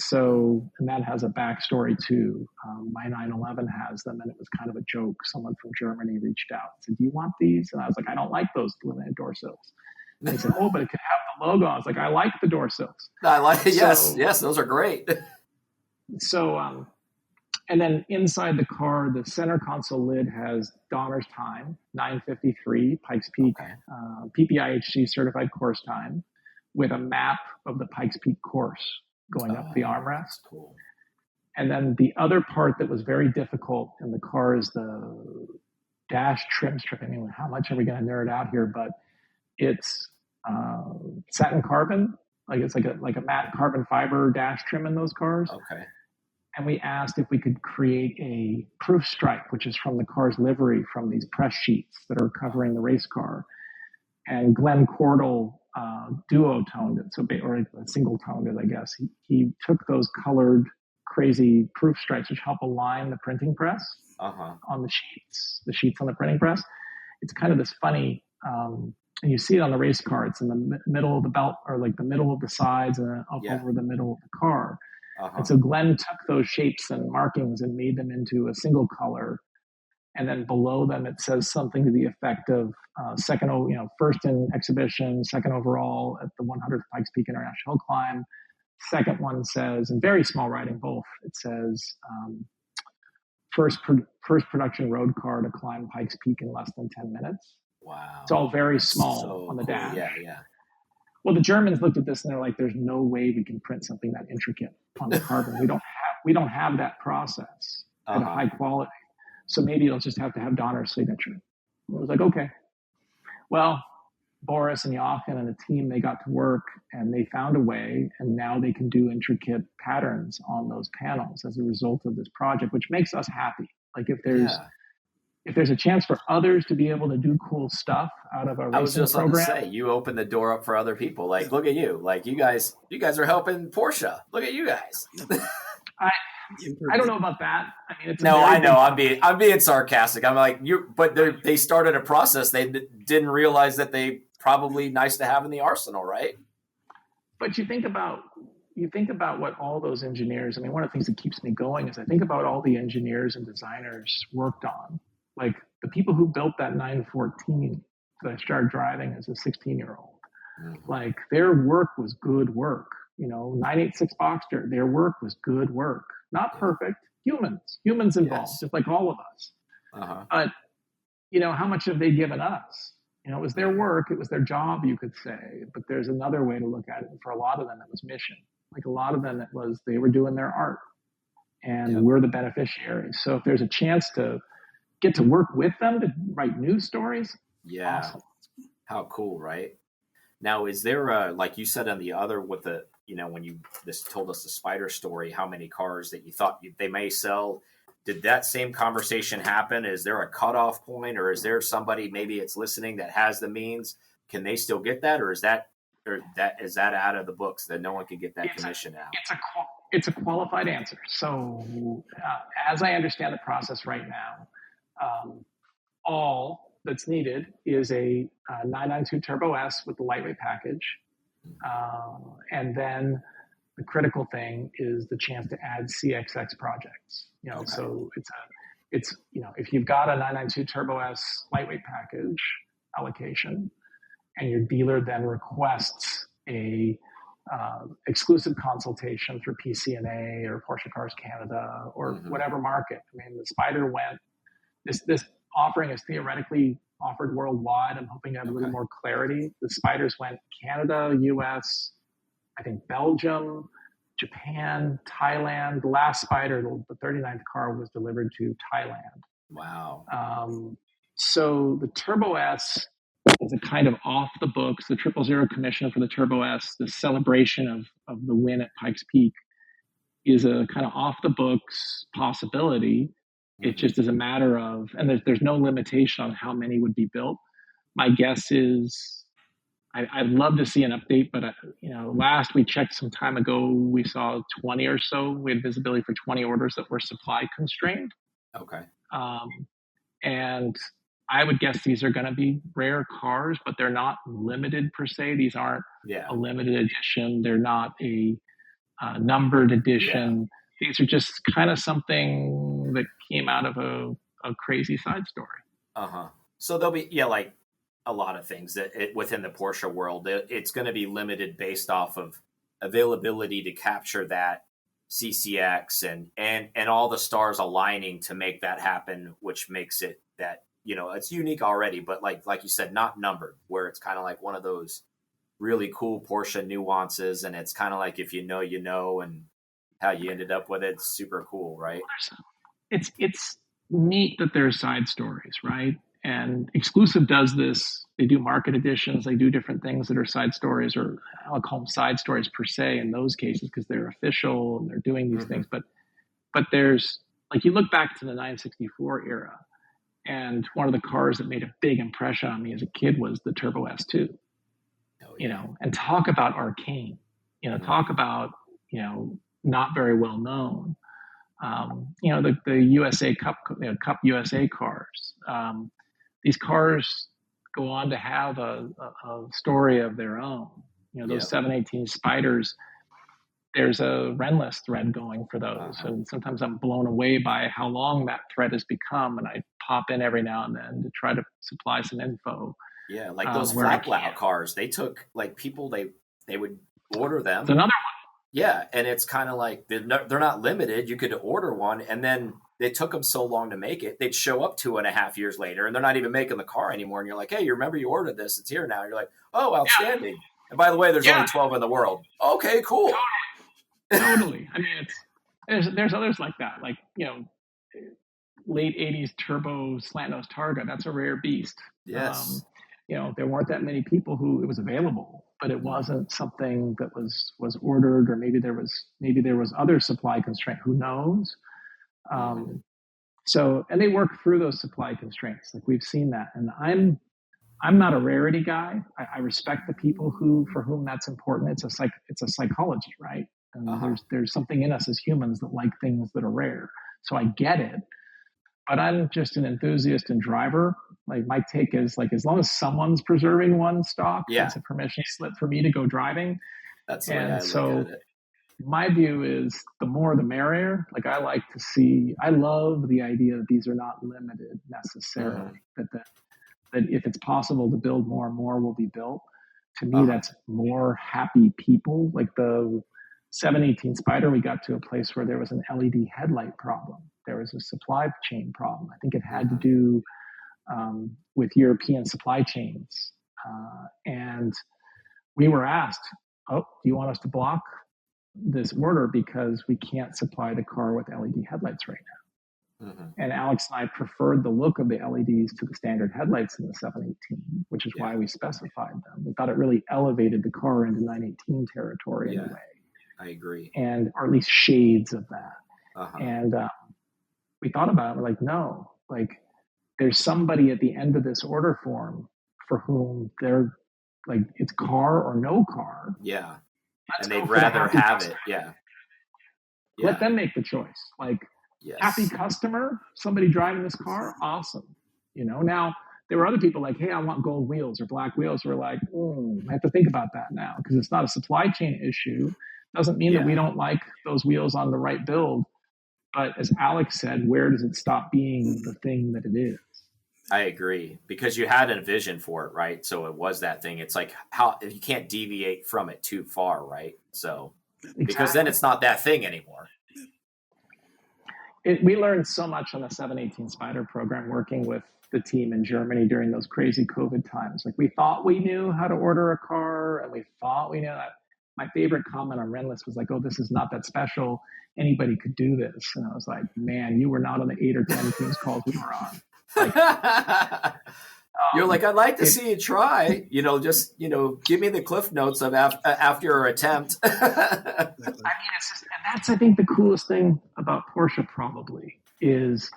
that has a backstory too. My 911 has them, and it was kind of a joke. Someone from Germany reached out and said, do you want these? And I was like, I don't like those illuminated door sills. And they said, oh, but it could have the logo. I was like, I like the door sills. I like it. Yes, those are great. So, and then inside the car, the center console lid has Donner's time, 9:53, Pikes Peak, PPIHC certified course time, with a map of the Pikes Peak course going up the armrest. Cool. And then the other part that was very difficult in the car is the dash trim strip. I mean, how much are we going to nerd out here? But it's satin carbon, it's like a matte carbon fiber dash trim in those cars. Okay. And we asked if we could create a proof stripe, which is from the car's livery, from these press sheets that are covering the race car. And Glenn Cordell duo-toned it, or single-toned it, I guess. He took those colored, crazy proof stripes, which help align the printing press on the sheets on the printing press. It's kind of this funny, and you see it on the race car. It's in the middle of the belt, or like the middle of the sides, and then up over the middle of the car. And so Glenn took those shapes and markings and made them into a single color. And then below them, it says something to the effect of first in exhibition, second overall at the 100th Pikes Peak International Hill Climb. Second one says, in very small writing, both, it says first production road car to climb Pikes Peak in less than 10 minutes. Wow. It's all very That's small so on the cool. dash. Yeah. Well, the Germans looked at this and they're like, "There's no way we can print something that intricate on the carbon. We don't have that process at a high quality. So maybe it'll just have to have Donner's signature." And I was like, "Okay." Well, Boris and Jochen and the team, they got to work and they found a way, and now they can do intricate patterns on those panels as a result of this project, which makes us happy. Like if there's a chance for others to be able to do cool stuff out of a racing I was just program, about to say, you open the door up for other people. Like, look at you. Like you guys are helping Porsche. Look at you guys. I don't know about that. I mean, it's no, I know. I'm being sarcastic. I'm like but they started a process. They didn't realize that they probably nice to have in the arsenal, right? But you think about what all those engineers. I mean, one of the things that keeps me going is I think about all the engineers and designers worked on. Like the people who built that 914 that I started driving as a 16-year-old. Mm-hmm. Like their work was good work. 986 Boxster, their work was good work. Not perfect. Humans involved, yes. Just like all of us. Uh-huh. But, how much have they given us? It was their work. It was their job, you could say. But there's another way to look at it. And for a lot of them, it was mission. Like a lot of them, it was they were doing their art. And we're the beneficiaries. So if there's a chance to get to work with them to write news stories, awesome. How cool, right? Now, is there like you said on the other with the, when you told us the Spider story, how many cars that you thought they may sell? Did that same conversation happen? Is there a cutoff point, or is there somebody maybe it's listening that has the means? Can they still get that, or is that out of the books that no one can get that commission out? It's a qualified answer. So, as I understand the process right now, all that's needed is a 992 Turbo S with the lightweight package. And then the critical thing is the chance to add CXX projects. So it's if you've got a 992 Turbo S lightweight package allocation and your dealer then requests a exclusive consultation through PCNA or Porsche Cars Canada or whatever market. I mean, the Spider went, this offering is theoretically offered worldwide. I'm hoping to have a little more clarity. The Spiders went Canada, US, I think Belgium, Japan, Thailand. The last Spider, the 39th car, was delivered to Thailand. Wow. So the Turbo S is a kind of off the books. The 000 commission for the Turbo S, the celebration of the win at Pikes Peak, is a kind of off the books possibility. It just is a matter of, and there's no limitation on how many would be built. My guess is, I'd love to see an update, but last we checked some time ago, we saw 20 or so. We had visibility for 20 orders that were supply constrained. Okay. And I would guess these are going to be rare cars, but they're not limited per se. These aren't a limited edition. They're not a numbered edition. Yeah. These are just kind of something that came out of a crazy side story. So there'll be, like a lot of things that within the Porsche world, it's going to be limited based off of availability to capture that CCX and all the stars aligning to make that happen, which makes it that, it's unique already, but like you said, not numbered, where it's kind of like one of those really cool Porsche nuances. And it's kind of like, if you know, and how you ended up with it's super cool, right? It's neat that there's side stories, right? And Exclusive does this. They do market editions. They do different things that are side stories, or I'll call them side stories per se in those cases because they're official and they're doing these things. But there's, like, you look back to the 964 era, and one of the cars that made a big impression on me as a kid was the Turbo S2. And talk about arcane, talk about, not very well known. The USA Cup USA cars. These cars go on to have a story of their own. Those 718 Spiders, there's a Renless thread going for those. And sometimes I'm blown away by how long that thread has become. And I pop in every now and then to try to supply some info. Yeah, like those Flat cars, they took, like, people, they would order them. It's another one. Yeah, and it's kind of like they're not limited. You could order one, and then it took them so long to make it. They'd show up 2.5 years later and they're not even making the car anymore. And you're like, hey, you remember you ordered this? It's here now. You're like, oh, outstanding. Yeah. And by the way, there's only 12 in the world. Okay, cool. Totally. I mean, there's others like that. Like, late 80s turbo slant nose Targa. That's a rare beast. Yes. There weren't that many people who it was available, but it wasn't something that was ordered, or maybe there was other supply constraint. Who knows? So, and they work through those supply constraints. Like, we've seen that. And I'm not a rarity guy. I respect the people for whom that's important. It's a psychology, right? And there's something in us as humans that like things that are rare. So I get it. But I'm just an enthusiast and driver. Like, my take is, like, as long as someone's preserving one stock, it's a permission slip for me to go driving. That's the way I look at it. My view is the more the merrier. Like, I love the idea that these are not limited necessarily. That if it's possible to build more and more will be built. To me, that's more happy people. Like the 718 Spider, we got to a place where there was an LED headlight problem. There was a supply chain problem. I think it had to do with European supply chains. And we were asked, do you want us to block this order because we can't supply the car with LED headlights right now? And Alex and I preferred the look of the LEDs to the standard headlights in the 718, which is why we specified them. We thought it really elevated the car into 918 territory in a way. I agree. Or at least shades of that. And we thought about it. We're like, no, like, there's somebody at the end of this order form for whom they're like, it's car or no car. Yeah. And they'd rather have it. Yeah. Let them make the choice. Like, happy customer, somebody driving this car, awesome. Now there were other people like, hey, I want gold wheels or black wheels. We're like, I have to think about that now, because it's not a supply chain issue. Doesn't mean that we don't like those wheels on the right build. But as Alex said, where does it stop being the thing that it is? I agree, because you had a vision for it, right? So it was that thing. It's like, how if you can't deviate from it too far, right? So because then it's not that thing anymore. We learned so much on the 718 Spider program working with the team in Germany during those crazy COVID times. Like, we thought we knew how to order a car, and we thought we knew that. My favorite comment on Renless was like, oh, this is not that special. Anybody could do this. And I was like, man, you were not on the 8 or 10 Teams calls we were on. Like, you're like, I'd like to see you try, just, give me the cliff notes of after your attempt. I mean, and that's, I think, the coolest thing about Porsche probably is,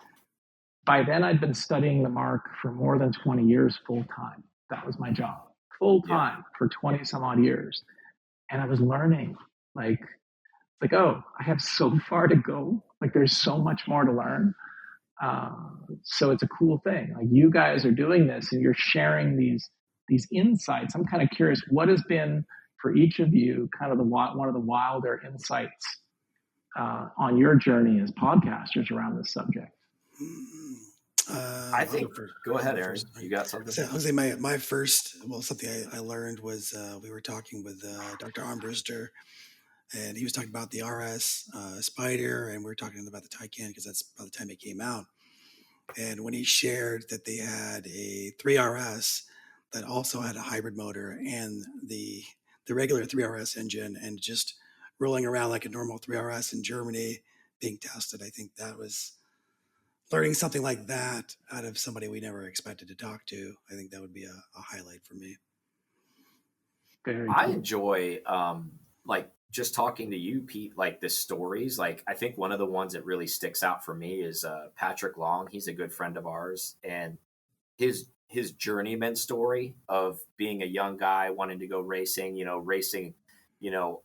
by then I'd been studying the mark for more than 20 years full time. That was my job, full time for 20 some odd years. And I was learning, like, oh, I have so far to go. Like, there's so much more to learn. So it's a cool thing. Like, you guys are doing this and you're sharing these insights. I'm kind of curious, what has been for each of you kind of one of the wilder insights on your journey as podcasters around this subject? I think. Go ahead, Aaron. You got something? So I was saying my first, something I learned was we were talking with Dr. Armbruster, and he was talking about the RS Spider, and we were talking about the Taycan because that's by the time it came out. And when he shared that they had a 3RS that also had a hybrid motor and the regular 3RS engine, and just rolling around like a normal 3RS in Germany being tested, I think that was learning something like that out of somebody we never expected to talk to. I think that would be a highlight for me. I enjoy like just talking to you, Pete, like the stories. Like, I think one of the ones that really sticks out for me is Patrick Long. He's a good friend of ours, and his journeyman story of being a young guy wanting to go racing,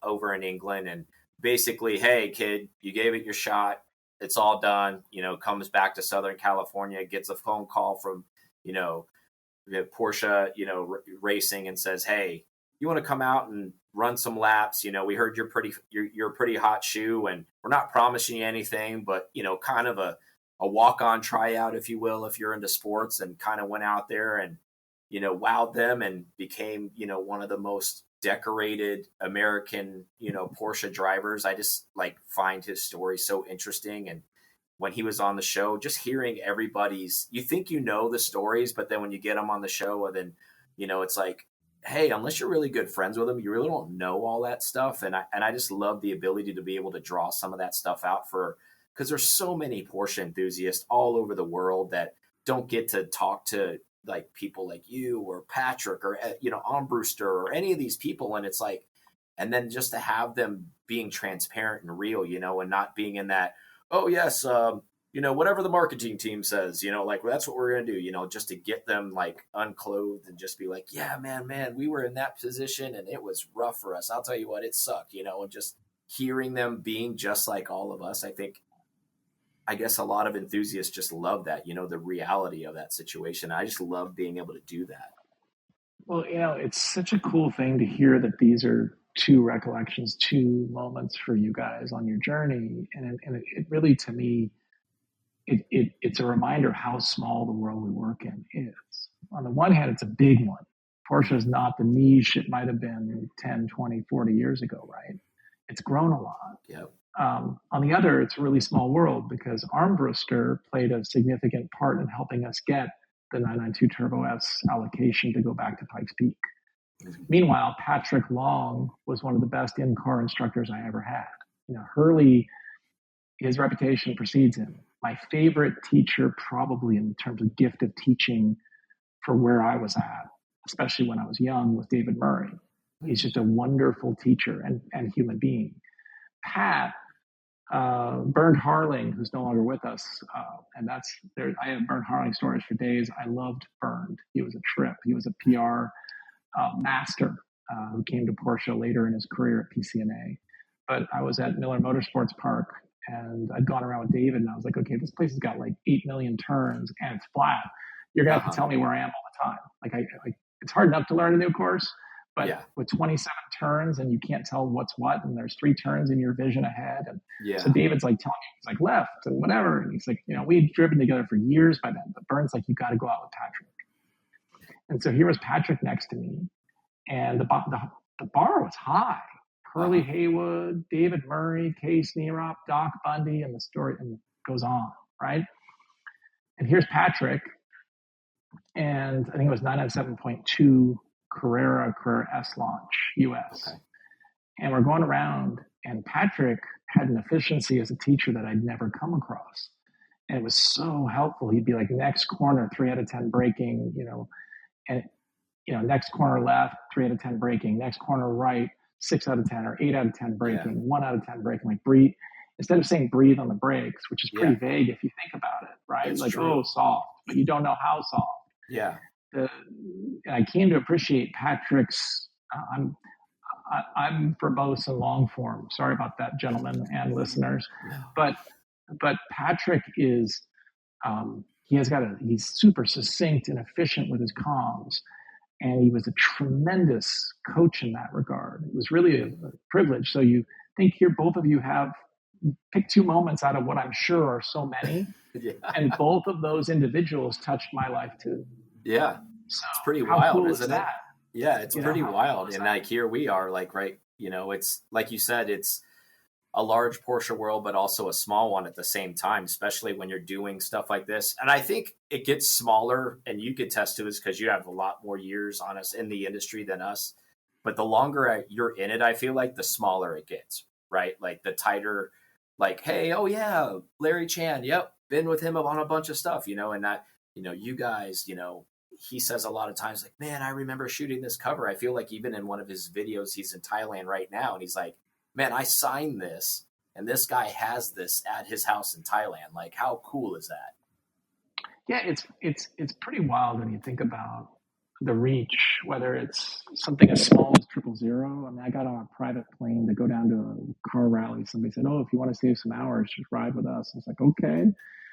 over in England, and basically, hey kid, you gave it your shot. It's all done, comes back to Southern California, gets a phone call from, Porsche, racing, and says, hey, you want to come out and run some laps? We heard you're a pretty hot shoe, and we're not promising you anything, but, kind of a walk-on tryout, if you will, if you're into sports, and kind of went out there and, wowed them and became, one of the most decorated American, Porsche drivers. I just find his story so interesting. And, when he was on the show, just hearing everybody's, you think you know the stories, but then when you get them on the show, and then, it's like, hey, unless you're really good friends with them, you really don't know all that stuff. And I just love the ability to be able to draw some of that stuff out because there's so many Porsche enthusiasts all over the world that don't get to talk to like people like you or Patrick or, Armbruster or any of these people. And it's like, and then just to have them being transparent and real, and not being in that, oh yes, whatever the marketing team says, like, well, that's what we're going to do, just to get them like unclothed and just be like, yeah, man, we were in that position and it was rough for us. I'll tell you what, it sucked, and just hearing them being just like all of us. I guess a lot of enthusiasts just love that, the reality of that situation. I just love being able to do that. Well, it's such a cool thing to hear that these are two recollections, two moments for you guys on your journey. And it really, to me, it's a reminder how small the world we work in is. On the one hand, it's a big one. Porsche is not the niche it might have been 10, 20, 40 years ago, right? It's grown a lot. Yep. On the other, it's a really small world because Armbruster played a significant part in helping us get the 992 Turbo S allocation to go back to Pikes Peak. Mm-hmm. Meanwhile, Patrick Long was one of the best in-car instructors I ever had. Hurley, his reputation precedes him. My favorite teacher, probably in terms of gift of teaching for where I was at, especially when I was young, was David Murray. He's just a wonderful teacher and human being. Pat, Bernd Harling, who's no longer with us, and that's there. I have Bernd Harling stories for days. I loved Bernd. He was a trip. He was a PR master who came to Porsche later in his career at PCNA. But I was at Miller Motorsports Park, and I'd gone around with David, and I was like, okay, this place has got like 8 million turns, and it's flat. You're gonna have to tell me where I am all the time. Like it's hard enough to learn a new course, but with 27 turns and you can't tell what's what, and there's 3 turns in your vision ahead. And so David's like telling me, he's like left and whatever. And he's like, we'd driven together for years by then, but Bernd's like, you got to go out with Patrick. And so here was Patrick next to me, and the bar was high. Curly Haywood, David Murray, Case Neerop, Doc Bundy, and the story and goes on, right? And here's Patrick, and I think it was 997.2 Carrera S launch, US. Okay. And we're going around, and Patrick had an efficiency as a teacher that I'd never come across. And it was so helpful. He'd be like, next corner, 3 out of 10 braking, and, next corner left, 3 out of 10 braking, next corner right, 6 out of 10 or 8 out of 10 braking, 1 out of 10 braking, like breathe. Instead of saying breathe on the brakes, which is pretty vague if you think about it, right? It's like, true. Soft, but you don't know how soft. Yeah. And I came to appreciate Patrick's, I'm verbose and long form. Sorry about that, gentlemen and listeners. No. But Patrick is, he's super succinct and efficient with his comms. And he was a tremendous coach in that regard. It was really a privilege. So you think here, both of you have picked 2 moments out of what I'm sure are so many. And both of those individuals touched my life too. Yeah. So it's pretty wild, cool isn't it? Yeah, it's pretty wild. And like here we are, like, right, it's like you said, it's a large Porsche world, but also a small one at the same time, especially when you're doing stuff like this. And I think it gets smaller, and you could test to this because you have a lot more years on us in the industry than us. But the longer you're in it, I feel like the smaller it gets, right? Like the tighter, like, hey, oh yeah, Larry Chan, yep, been with him on a bunch of stuff, and that, you guys, he says a lot of times, like, man, I remember shooting this cover. I feel like even in one of his videos, he's in Thailand right now, and he's like, man, I signed this, and this guy has this at his house in Thailand. Like, how cool is that? Yeah, it's pretty wild when you think about the reach, whether it's something as small as 000. I mean, I got on a private plane to go down to a car rally. Somebody said, oh, if you want to save some hours, just ride with us. I was like, okay.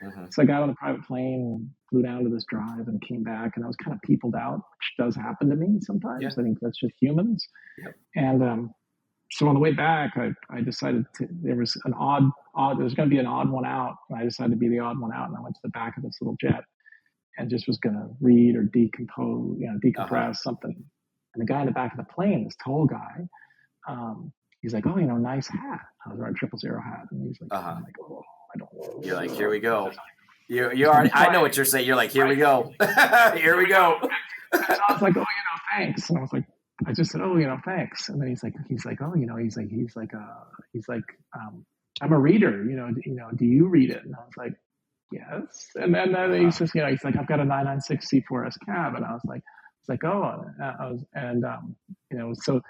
Mm-hmm. So I got on the private plane, flew down to this drive, and came back, and I was kind of peopled out, which does happen to me sometimes. Yeah. I think that's just humans. Yep. And so on the way back, I decided there was an odd, there was going to be an odd one out. And I decided to be the odd one out. And I went to the back of this little jet and just was going to read or decompress something. And the guy in the back of the plane, this tall guy, he's like, oh, nice hat. I was wearing a 000 hat. And he's like, I'm like, oh, I don't. You're like, here we go. You already. I know what you're saying. You're like, here we go. Here we go. And I was like, oh, thanks. And I was like, I just said, oh, thanks. And then he's like, oh, I'm a reader. Do you read it? And I was like, yes. And then he says, he's like, I've got a 996 C4S cab. And I was like, oh, so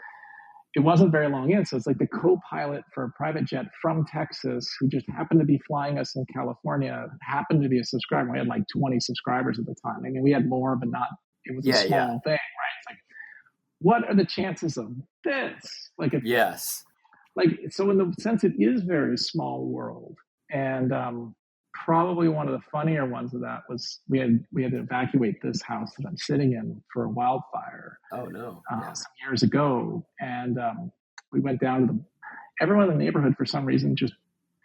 it wasn't very long in. So it's like the co-pilot for a private jet from Texas who just happened to be flying us in California, happened to be a subscriber. We had like 20 subscribers at the time. I mean, we had more, but not, it was a small thing, right? It's like, what are the chances of this? Like, yes. Like, so in the sense, it is very small world. And probably one of the funnier ones of that was we had to evacuate this house that I'm sitting in for a wildfire. Oh no! Some years ago, and we went down to everyone in the neighborhood for some reason just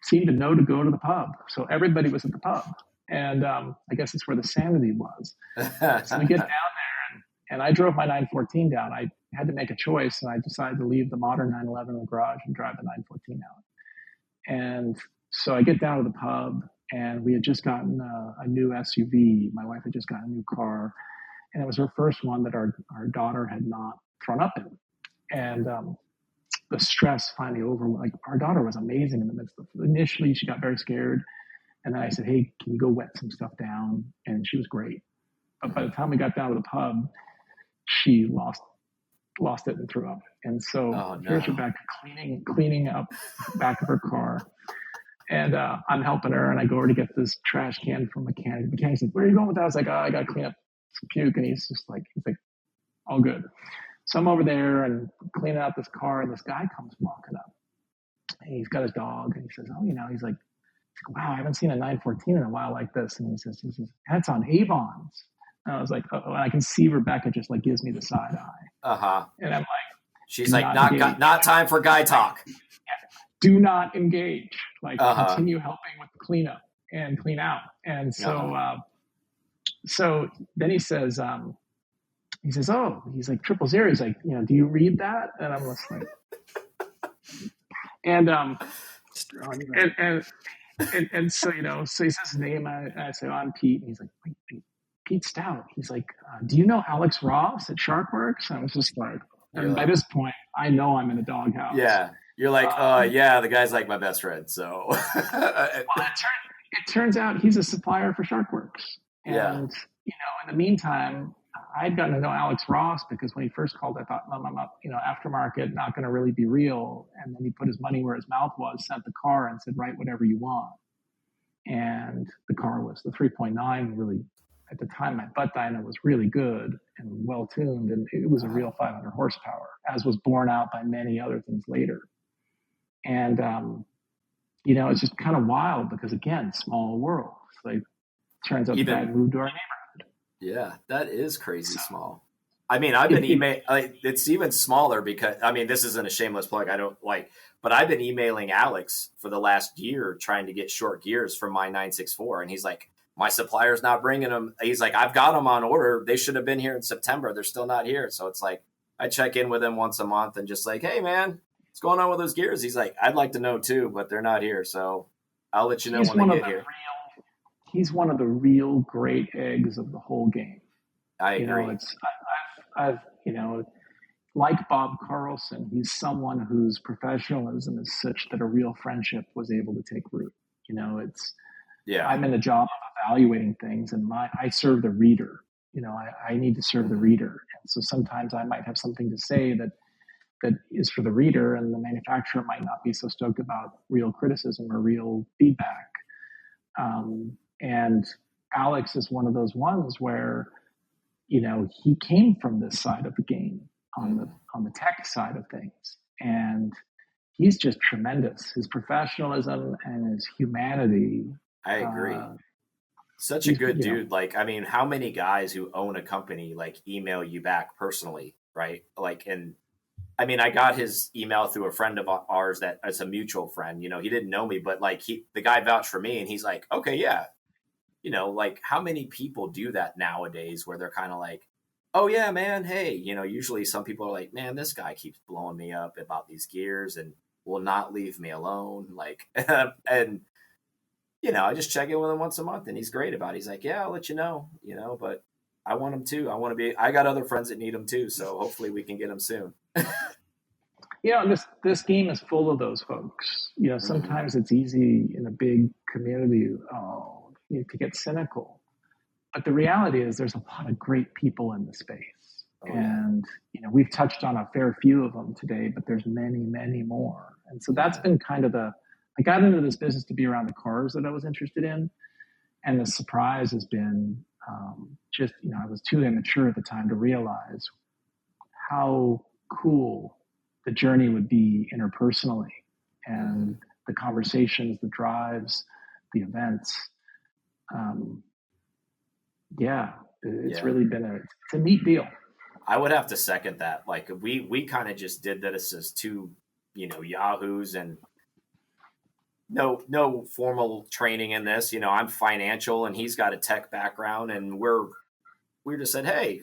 seemed to know to go to the pub. So everybody was at the pub, and I guess it's where the sanity was. So we get down there, and I drove my 914 down. I had to make a choice, and I decided to leave the modern 911 in the garage and drive the 914 out. And so I get down to the pub, and we had just gotten a new SUV. My wife had just gotten a new car, and it was her first one that our daughter had not thrown up in. And the stress finally over. Like, our daughter was amazing in the midst of it. Initially, she got very scared, and then I said, "Hey, can you go wet some stuff down?" And she was great. But by the time we got down to the pub, she lost it and threw up. And so here's her back cleaning up the back of her car. And I'm helping her, and I go over to get this trash can from a mechanic. The mechanic's like, "Where are you going with that?" I was like, "Oh, I got to clean up some puke." And he's like, "All good." So I'm over there and cleaning out this car, and this guy comes walking up. And he's got his dog, and he says, "Oh, he's like, wow, I haven't seen a 914 in a while like this." And he says, "That's on Avon's." And I was like, "Oh," and I can see Rebecca just like gives me the side eye. And I'm like, she's like, not time for guy talk. Do not engage. Like, continue helping with the cleanup and clean out. And so, so then he says, "Oh," he's like 000. He's like, "Do you read that?" And I'm just like, and so, so he says his name, and I say, "Oh, I'm Pete." And he's like, "Wait, Pete Stout." He's like, "Do you know Alex Ross at Sharkworks?" And I was just like, and by this point, I know I'm in a doghouse. Yeah. You're like, the guy's like my best friend. So well, it turns out he's a supplier for Sharkworks. And, in the meantime, I'd gotten to know Alex Ross because when he first called, I thought, aftermarket, not going to really be real. And then he put his money where his mouth was, sent the car and said, "Write whatever you want." And the car was the 3.9, really, at the time, my butt dyno was really good and well tuned. And it was a real 500 horsepower, as was borne out by many other things later. And, it's just kind of wild because, again, small world. Like, turns out the guy moved to our neighborhood. Yeah, that is crazy small. I mean, I've been it's even smaller because, this isn't a shameless plug. But I've been emailing Alex for the last year trying to get short gears for my 964. And he's like, "My supplier's not bringing them." He's like, "I've got them on order. They should have been here in September. They're still not here." So it's like, I check in with him once a month and just like, "Hey, man, what's going on with those gears?" He's like, "I'd like to know too, but they're not here. So I'll let you know when they get here." He's one of the real great eggs of the whole game. I agree. I've like Bob Carlson, he's someone whose professionalism is such that a real friendship was able to take root. I'm in the job of evaluating things, and I serve the reader. I need to serve the reader. And so sometimes I might have something to say that is for the reader, and the manufacturer might not be so stoked about real criticism or real feedback. And Alex is one of those ones where, he came from this side of the game on the tech side of things. And he's just tremendous. His professionalism and his humanity. I agree. Such a good dude. Like, how many guys who own a company, like, email you back personally, right? Like, and I got his email through a friend of ours that is a mutual friend. He didn't know me, but like the guy vouched for me, and he's like, "Okay, yeah." Like, how many people do that nowadays where they're kind of like, "Oh yeah, man. Hey," usually some people are like, "Man, this guy keeps blowing me up about these gears and will not leave me alone." Like, and I just check in with him once a month, and he's great about it. He's like, yeah, I'll let you know, but I want him too. I got other friends that need him too. So hopefully we can get him soon. This game is full of those folks. Sometimes it's easy in a big community, to get cynical. But the reality is there's a lot of great people in the space. And, we've touched on a fair few of them today, but there's many, many more. And so that's been kind of I got into this business to be around the cars that I was interested in. And the surprise has been I was too immature at the time to realize how cool the journey would be interpersonally, and the conversations, the drives, the events. It's really been it's a neat deal. I would have to second that. Like we kind of just did this as two, yahoos, and no formal training in this. I'm financial and he's got a tech background, and we just said, hey,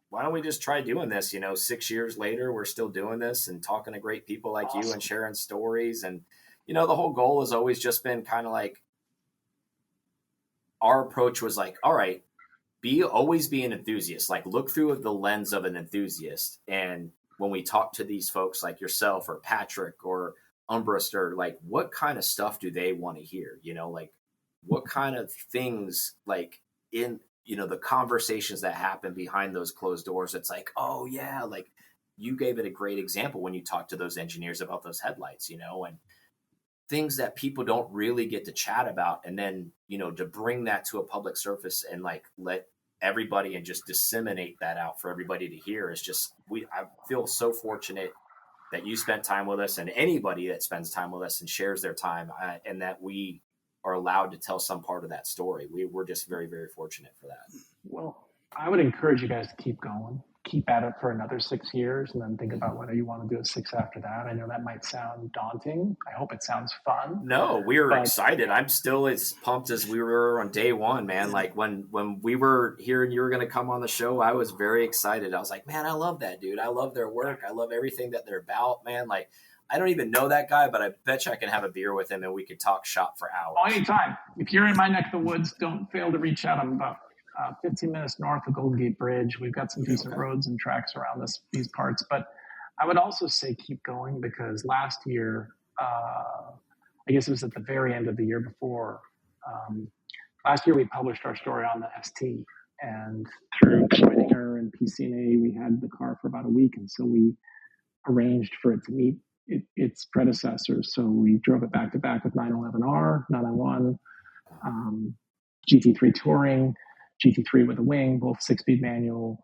why don't we just try doing this? 6 years later, we're still doing this and talking to great people like you and sharing stories. And, the whole goal has always just been kind of like, our approach was like, all right, always be an enthusiast, like look through the lens of an enthusiast. And when we talk to these folks like yourself or Patrick or Umbrister, like what kind of stuff do they want to hear? Like what kind of things, like in, the conversations that happen behind those closed doors. It's like, oh yeah, like you gave it a great example when you talked to those engineers about those headlights, and things that people don't really get to chat about. And then, to bring that to a public surface and like let everybody and just disseminate that out for everybody to hear is just, I feel so fortunate that you spent time with us, and anybody that spends time with us and shares their time, and that we are allowed to tell some part of that story. We're just very, very fortunate for that. Well, I would encourage you guys to keep going, keep at it for another 6 years, and then think about whether you want to do a 6 after that. I know that might sound daunting. I hope it sounds fun. No, we were excited. I'm still as pumped as we were on day one, man. Like when we were hearing you were going to come on the show, I was very excited. I was like, man, I love that dude. I love their work. I love everything that they're about, man. Like, I don't even know that guy, but I bet you I can have a beer with him and we could talk shop for hours. Anytime. If you're in my neck of the woods, don't fail to reach out. I'm about 15 minutes north of Golden Gate Bridge. We've got some decent roads and tracks around these parts. But I would also say keep going, because last year, I guess it was at the very end of the year before, last year we published our story on the ST. And through joining her and PCNA, we had the car for about a week. And so we arranged for it to meet its predecessors. So we drove it back to back with 911R, 991, GT3 Touring, GT3 with a wing, both 6-speed manual,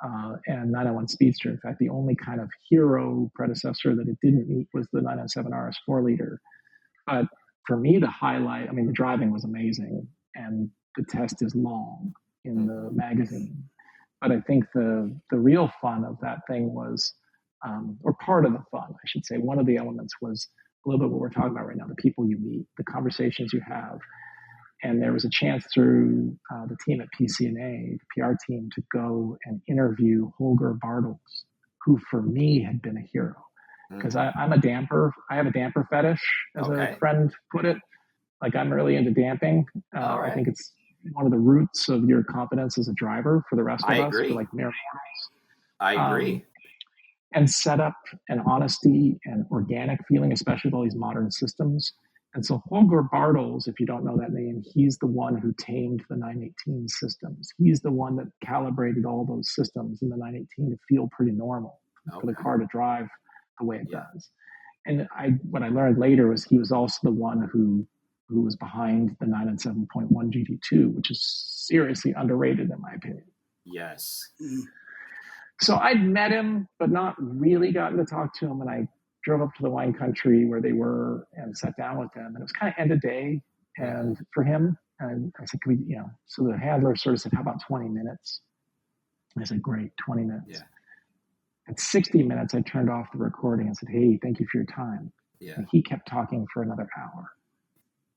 and 991 Speedster. In fact, the only kind of hero predecessor that it didn't meet was the 997 RS 4-liter. But for me, the highlight, the driving was amazing, and the test is long in the magazine. But I think the real fun of that thing was, or part of the fun, I should say, one of the elements was a little bit what we're talking about right now, the people you meet, the conversations you have. And there was a chance through the team at PCNA, the PR team, to go and interview Holger Bartels, who for me had been a hero. Because I'm a damper. I have a damper fetish, as a friend put it. Like, I'm really into damping. I think it's one of the roots of your confidence as a driver for the rest of us. Agree. For like mere mortals. I agree. And setup and honesty and organic feeling, especially with all these modern systems. And so Holger Bartels, if you don't know that name, he's the one who tamed the 918 systems. He's the one that calibrated all those systems in the 918 to feel pretty normal for the car to drive the way it does. And what I learned later was he was also the one who was behind the 997.1 GT2, which is seriously underrated in my opinion. Yes. So I'd met him, but not really gotten to talk to him. And I drove up to the wine country where they were and sat down with them. And it was kind of end of day and for him. And I said, can we, so the handler sort of said, how about 20 minutes? And I said, great, 20 minutes. Yeah. At 60 minutes, I turned off the recording and said, hey, thank you for your time. Yeah. And he kept talking for another hour.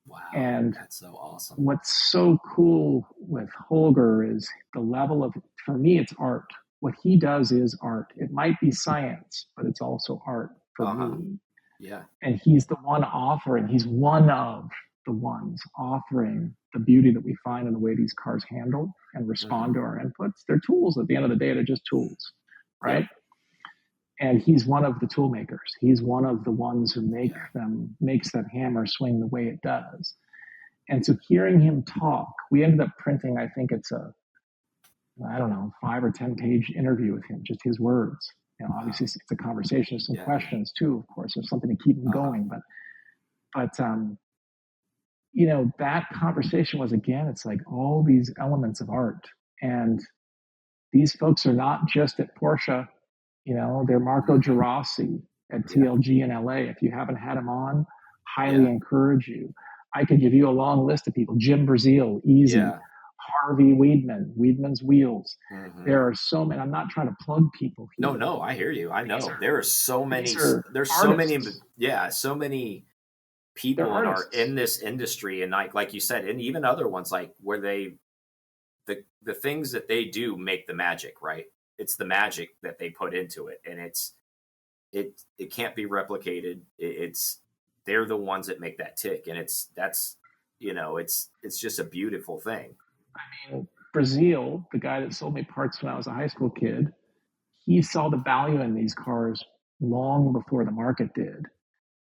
Wow. And that's so awesome. What's so cool with Holger is the level of, for me, it's art. What he does is art. It might be science, but it's also art for me. Yeah. And he's the one offering. He's one of the ones offering the beauty that we find in the way these cars handle and respond to our inputs. They're tools at the end of the day. They're just tools, right? Yeah. And he's one of the tool makers. He's one of the ones who makes that hammer swing the way it does. And so hearing him talk, we ended up printing, I think it's a 5 or 10 page interview with him, just his words. You know, obviously it's a conversation, some questions too, of course, there's something to keep him going. But you know, that conversation was, again, it's like all these elements of art. And these folks are not just at Porsche, you know, they're Marco Girassi at TLG in LA. If you haven't had him on, highly encourage you. I could give you a long list of people. Jim Brazil, easy. Yeah. Harvey Weidman's Wheels. There are so many. I'm not trying to plug people here. No, I hear you. I know there are so many. There's so many. Yeah, so many people in this industry, and like you said, and even other ones, like where the things that they do make the magic, right? It's the magic that they put into it, and it can't be replicated. They're the ones that make that tick, and it's just a beautiful thing. I mean, Brazil, the guy that sold me parts when I was a high school kid, he saw the value in these cars long before the market did.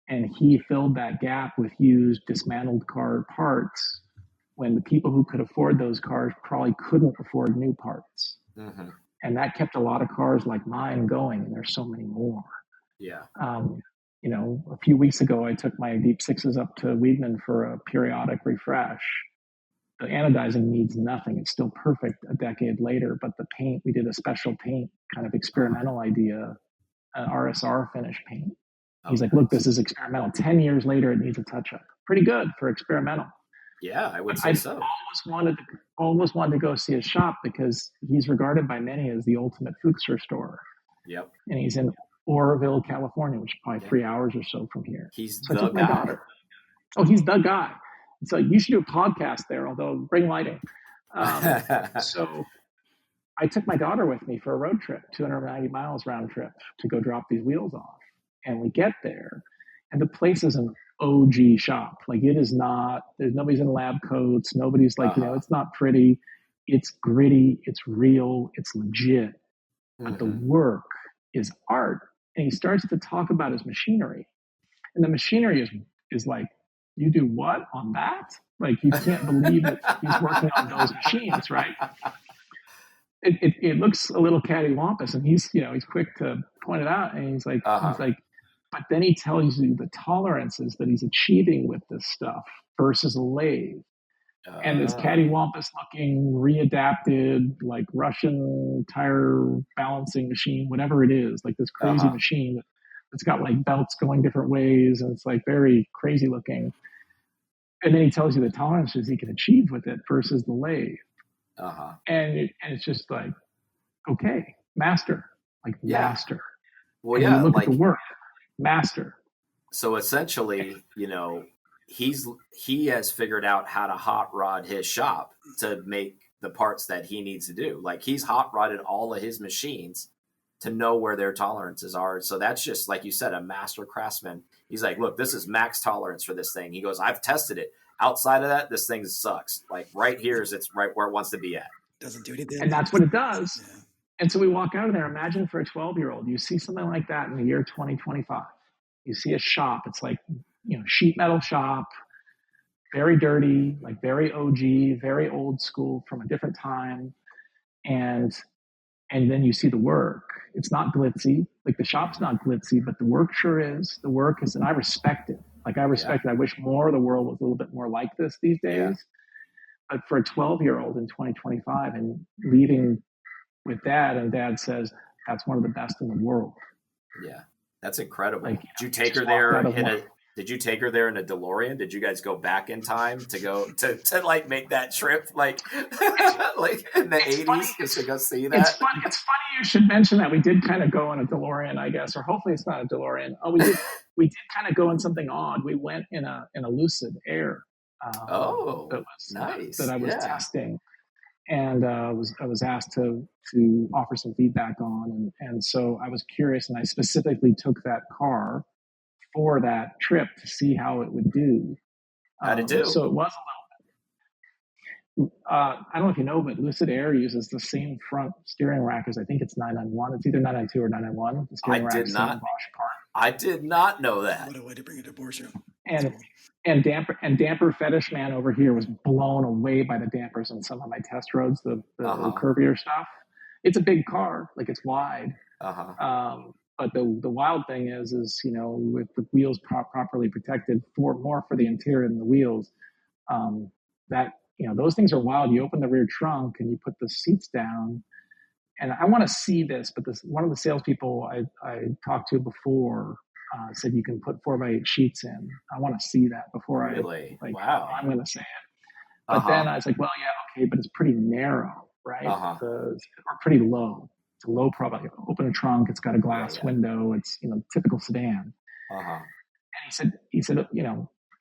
And he filled that gap with used, dismantled car parts when the people who could afford those cars probably couldn't afford new parts. And that kept a lot of cars like mine going, and there's so many more. Yeah. You know, a few weeks ago, I took my Deep Sixes up to Weidman for a periodic refresh. The anodizing needs nothing. It's still perfect a decade later, but the paint, we did a special paint kind of experimental idea, an RSR finish paint. He's like, look, this is experimental. 10 years later, it needs a touch-up. Pretty good for experimental. Yeah, I would say so. I always wanted to go see his shop because he's regarded by many as the ultimate Fuchser store. Yep. And he's in Oroville, California, which is probably 3 hours or so from here. He's so the I took guy. My daughter. Oh, he's the guy. So you should do a podcast there, although bring lighting. So I took my daughter with me for a road trip, 290 miles round trip, to go drop these wheels off. And we get there, and the place is an OG shop. Like, it is not, nobody's in lab coats. Nobody's like, it's not pretty. It's gritty. It's real. It's legit. But the work is art. And he starts to talk about his machinery. And the machinery is like, you do what on that? Like, you can't believe it. He's working on those machines, right? It looks a little cattywampus, and he's quick to point it out. And he's like, but then he tells you the tolerances that he's achieving with this stuff versus a lathe. And this cattywampus looking readapted, like Russian tire balancing machine, whatever it is, like this crazy machine that's got like belts going different ways, and it's like very crazy looking. And then he tells you the tolerances he can achieve with it versus the lathe. And it's just like, okay, master. Well, and you look at the work, master. So essentially, he has figured out how to hot rod his shop to make the parts that he needs to do. Like, he's hot rodded all of his machines to know where their tolerances are. So that's just, like you said, a master craftsman. He's like, look, this is max tolerance for this thing. He goes, I've tested it. Outside of that, this thing sucks. Like, right here it's right where it wants to be at. Doesn't do anything. And that's what it does. Yeah. And so we walk out of there. Imagine for a 12-year-old, you see something like that in the year 2025. You see a shop. It's like, sheet metal shop, very dirty, like very OG, very old school from a different time. And then you see the work. It's not glitzy. Like, the shop's not glitzy, but the work sure is. The work is, and I respect it. Like, I respect it. I wish more of the world was a little bit more like this these days. Yeah. But for a 12-year-old in 2025 and leaving with dad, and dad says, that's one of the best in the world. Yeah, that's incredible. Like, did you take her there Did you take her there in a DeLorean? Did you guys go back in time to go to like make that trip like like in the 80s just to go see that? It's funny you should mention that. We did kind of go in a DeLorean, I guess, or hopefully it's not a DeLorean. Oh, we did kind of go in something odd. We went in a Lucid Air. Nice. That I was testing, and I was asked to offer some feedback on, and so I was curious, and I specifically took that car for that trip to see how it would do. How'd it do? So it was a little. I don't know if you know, but Lucid Air uses the same front steering rack as I think it's 991. It's either 992 or 991. The steering rack, same Bosch part. I did not know that. What a way to bring it to Porsche. And damper fetish man over here was blown away by the dampers on some of my test roads, the curvier stuff. It's a big car, like it's wide. But the wild thing is with the wheels properly protected more for the interior than the wheels, those things are wild. You open the rear trunk and you put the seats down, and I want to see this, but one of the salespeople I talked to before said you can put 4x8 sheets in. I want to see that before Wow. I'm going to say it. But then I was like, well, yeah, okay, but it's pretty narrow, right? Or pretty low. It's a low profile. You open a trunk, it's got a glass window. It's typical sedan. And he said,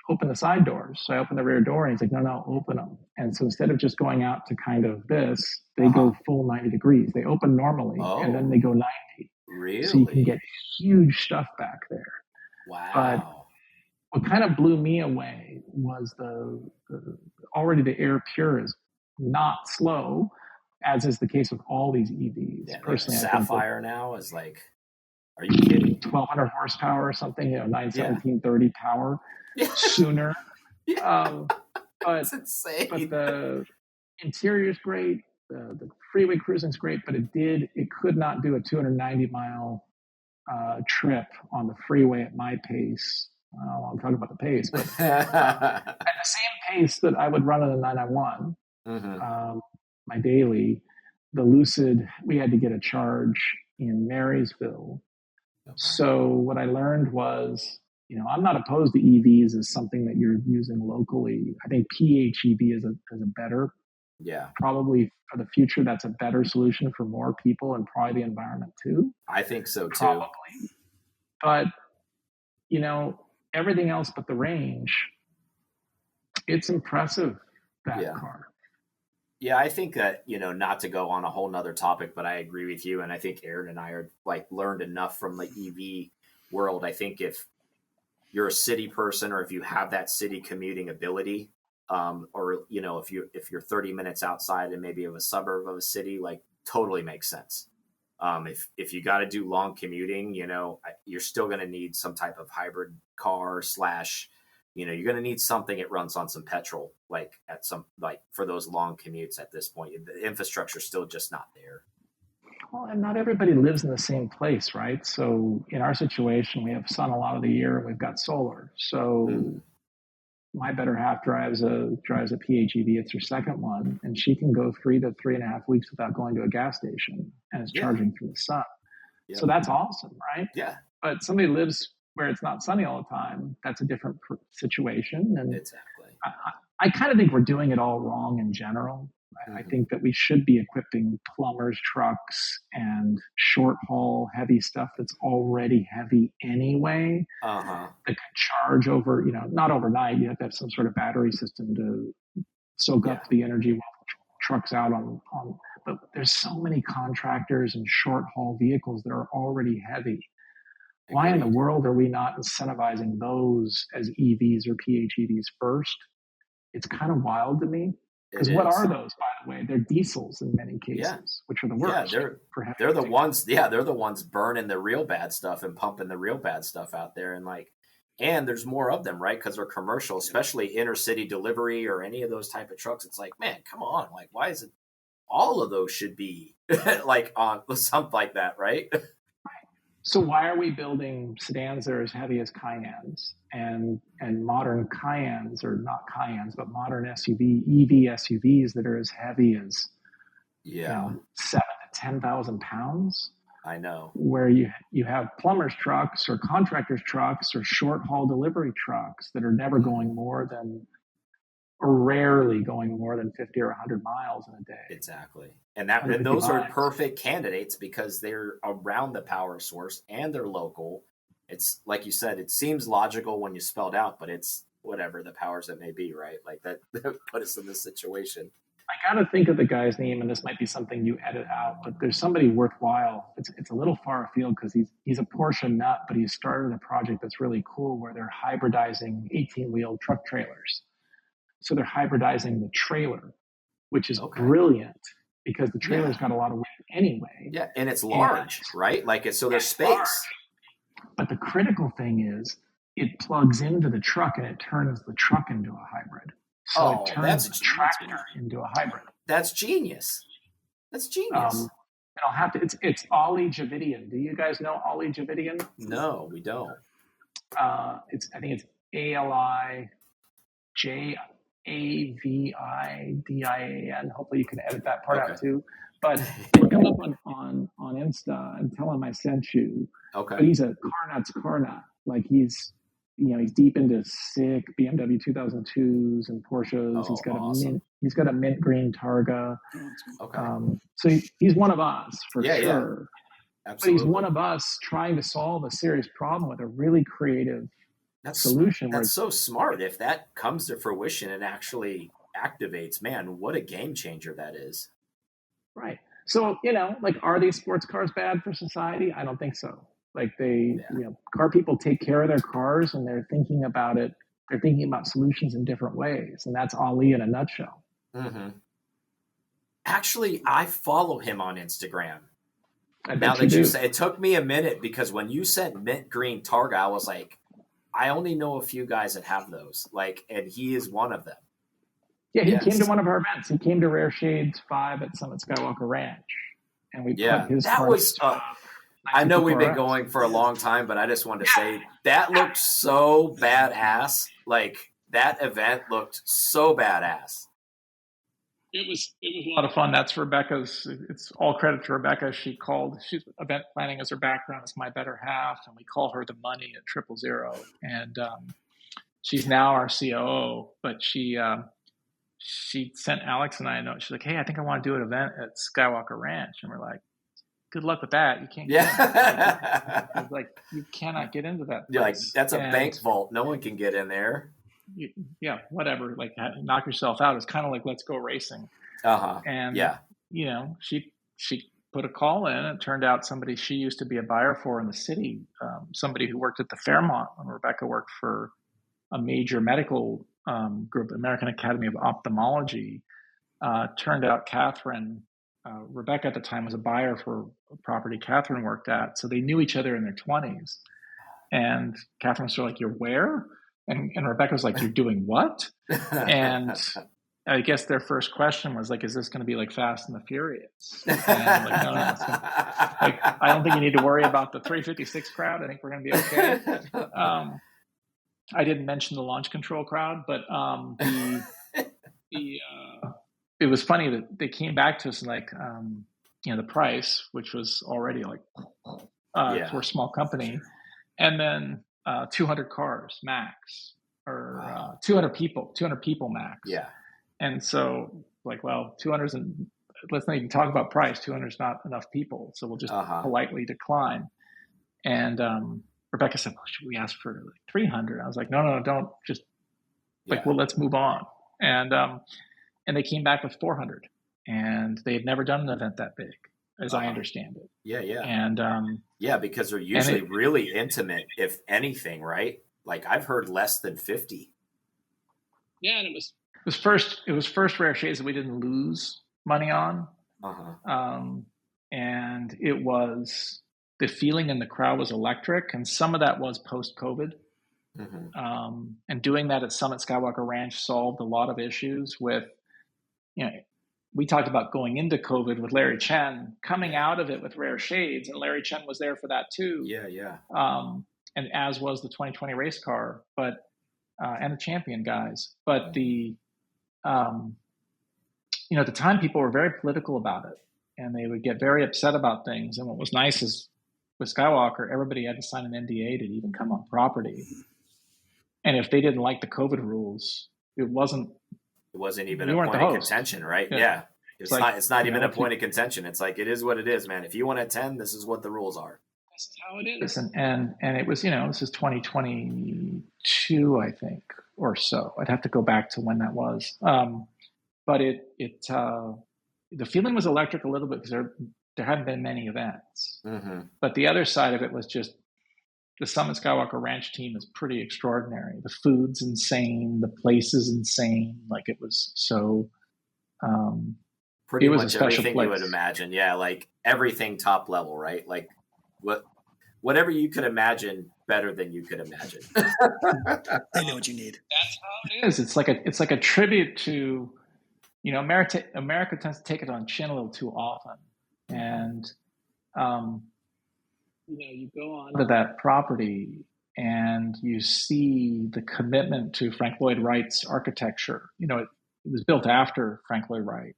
open the side doors. So I opened the rear door, and he's like, no, open them. And so instead of just going out to kind of this, they go full 90 degrees. They open normally, and then they go 90. Really? So you can get huge stuff back there. Wow. But what kind of blew me away was already the Air Pure is not slow, as is the case with all these EVs. Yeah, personally, Sapphire now is like, are you kidding? 1,200 horsepower or something, 91730 power sooner. That's insane. But the interior is great. The freeway cruising is great, but it could not do a 290-mile trip on the freeway at my pace. I'm talking about the pace, but at the same pace that I would run on the 991, my daily, the Lucid, we had to get a charge in Marysville. So what I learned was, I'm not opposed to EVs as something that you're using locally. I think PHEV is a better, probably for the future, that's a better solution for more people and probably the environment too. I think so too. Probably. But, everything else but the range, it's impressive, that car. Yeah, I think that, not to go on a whole nother topic, but I agree with you. And I think Aaron and I are learned enough from the EV world. I think if you're a city person, or if you have that city commuting ability, or, if you're 30 minutes outside and maybe of a suburb of a city, totally makes sense. If you got to do long commuting, you're still going to need some type of hybrid car / you're going to need something that runs on some petrol, for those long commutes at this point. The infrastructure is still just not there. Well, and not everybody lives in the same place, right? So in our situation, we have sun a lot of the year, and we've got solar. So my better half drives a PHEV. It's her second one, and she can go 3 to 3.5 weeks without going to a gas station, and is charging from the sun. Yeah. So that's awesome, right? Yeah. But somebody lives where it's not sunny all the time. That's a different situation. And exactly. I kind of think we're doing it all wrong in general. I think that we should be equipping plumbers, trucks, and short haul heavy stuff that's already heavy anyway. That can charge over, not overnight. You have to have some sort of battery system to soak up the energy while the truck's out on. But there's so many contractors and short haul vehicles that are already heavy. Why in the world are we not incentivizing those as EVs or PHEVs first? It's kind of wild to me. Because what are those, by the way? They're diesels in many cases, which are the worst. Yeah, they're the ones. Yeah, they're the ones burning the real bad stuff and pumping the real bad stuff out there. And there's more of them, right? Because they're commercial, especially inner city delivery or any of those type of trucks. It's man, come on! Why is it? All of those should be on something like that, right? So why are we building sedans that are as heavy as Cayennes and modern Cayennes, or not Cayennes, but modern EV SUVs that are as heavy as 7,000 to 10,000 pounds? I know. Where you have plumbers trucks or contractors trucks or short haul delivery trucks that are never going more than, or rarely going more than 50 or 100 miles in a day. Exactly. And those are perfect candidates because they're around the power source and they're local. It's like you said, it seems logical when you spelled out, but it's whatever the powers that may be, right? That put us in this situation. got to think of the guy's name, and this might be something you edit out, but there's somebody worthwhile. It's a little far afield because he's a Porsche nut, but he's started a project that's really cool where they're hybridizing 18-wheel truck trailers. So they're hybridizing the trailer, which is brilliant because the trailer's got a lot of weight anyway. Yeah, and it's large, right? Like so there's space. Large. But the critical thing is it plugs into the truck and it turns the truck into a hybrid. So it turns the tractor into a hybrid. That's genius. That's genius. And I'll have to. It's Ollie Javidian. Do you guys know Ollie Javidian? No, we don't. I think it's ALIJAVIDIAN. Hopefully you can edit that part out too. But look him up on Insta and tell him I sent you. Okay. But he's a car nut. Like he's deep into sick BMW 2002s and Porsches. He's got a mint green Targa. Okay. So he's one of us for sure. Yeah. Absolutely. But he's one of us trying to solve a serious problem with a really creative solution. That's so smart. If that comes to fruition and actually activates, man, what a game changer that is. Right. So, are these sports cars bad for society? I don't think so. Like car people take care of their cars and they're thinking about it. They're thinking about solutions in different ways. And that's Ali in a nutshell. Mm-hmm. Actually, I follow him on Instagram. Now that you say it took me a minute because when you said mint green Targa, I was like, I only know a few guys that have those. And he is one of them. Yeah, he came to one of our events. He came to Rare Shades 5 at Summit Skywalker Ranch. And we put his that was I know we've been going for a long time, but I just wanted to say that looked so badass. Like that event looked so badass. It was a lot of fun. That's Rebecca's. It's all credit to Rebecca. She's event planning as her background. It's my better half, and we call her the money at 000. And she's now our COO. But she sent Alex and I a note. She's like, "Hey, I think I want to do an event at Skywalker Ranch," and we're like, good luck with that. You can't get in. Like you cannot get into that place. You're like, that's a bank vault. No one can get in there. Whatever. Like knock yourself out. It's kind of like Let's Go Racing. And she put a call in. It turned out somebody she used to be a buyer for in the city, somebody who worked at the Fairmont when Rebecca worked for a major medical group, American Academy of Ophthalmology. Turned out Rebecca at the time was a buyer for a property Catherine worked at. So they knew each other in their 20s. And Catherine was sort of like, "You're where?" And Rebecca was like, "You're doing what?" And I guess their first question was like, "Is this going to be like Fast and the Furious?" And I'm like, no. I don't think you need to worry about the 356 crowd. I think we're going to be okay. I didn't mention the launch control crowd, but it was funny that they came back to us like, the price, which was already like for a small company, and then 200 cars max, or 200 people max. Yeah. And so like, well, 200 and let's not even talk about price. 200 is not enough people, so we'll just politely decline. And Rebecca said, "Well, should we ask for like 300?" I was like, no, don't just well, let's move on. And they came back with 400, and they had never done an event that big, as I understand it. Yeah. And because they're usually really intimate, if anything, right? Like I've heard less than 50. Yeah, and it was first Rare Shades that we didn't lose money on. And it was the feeling in the crowd was electric, and some of that was post-COVID. And doing that at Summit Skywalker Ranch solved a lot of issues with, we talked about going into COVID with Larry Chen, coming out of it with Rare Shades, and Larry Chen was there for that too. Yeah. And as was the 2020 race car, but and the Champion guys. But at the time people were very political about it, and they would get very upset about things. And what was nice is with Skywalker, everybody had to sign an NDA to even come on property. And if they didn't like the COVID rules, it wasn't even a point of contention, right? Yeah. It's not even a point of contention. It's like, it is what it is, man. If you want to attend, this is what the rules are. This is how it is. And it was, this is 2022, I think, or so. I'd have to go back to when that was. but the feeling was electric a little bit because there hadn't been many events. Mm-hmm. But the other side of it was just the Summit Skywalker Ranch team is pretty extraordinary. The food's insane. The place is insane. Like it was so. Pretty it was much a special everything place. you would imagine. Yeah, like everything top level, right? Like whatever you could imagine, better than you could imagine. They know what you need. That's how it is. It's like a tribute to, America tends to take it on chin a little too often, and you go on to that property and you see the commitment to Frank Lloyd Wright's architecture. It was built after Frank Lloyd Wright,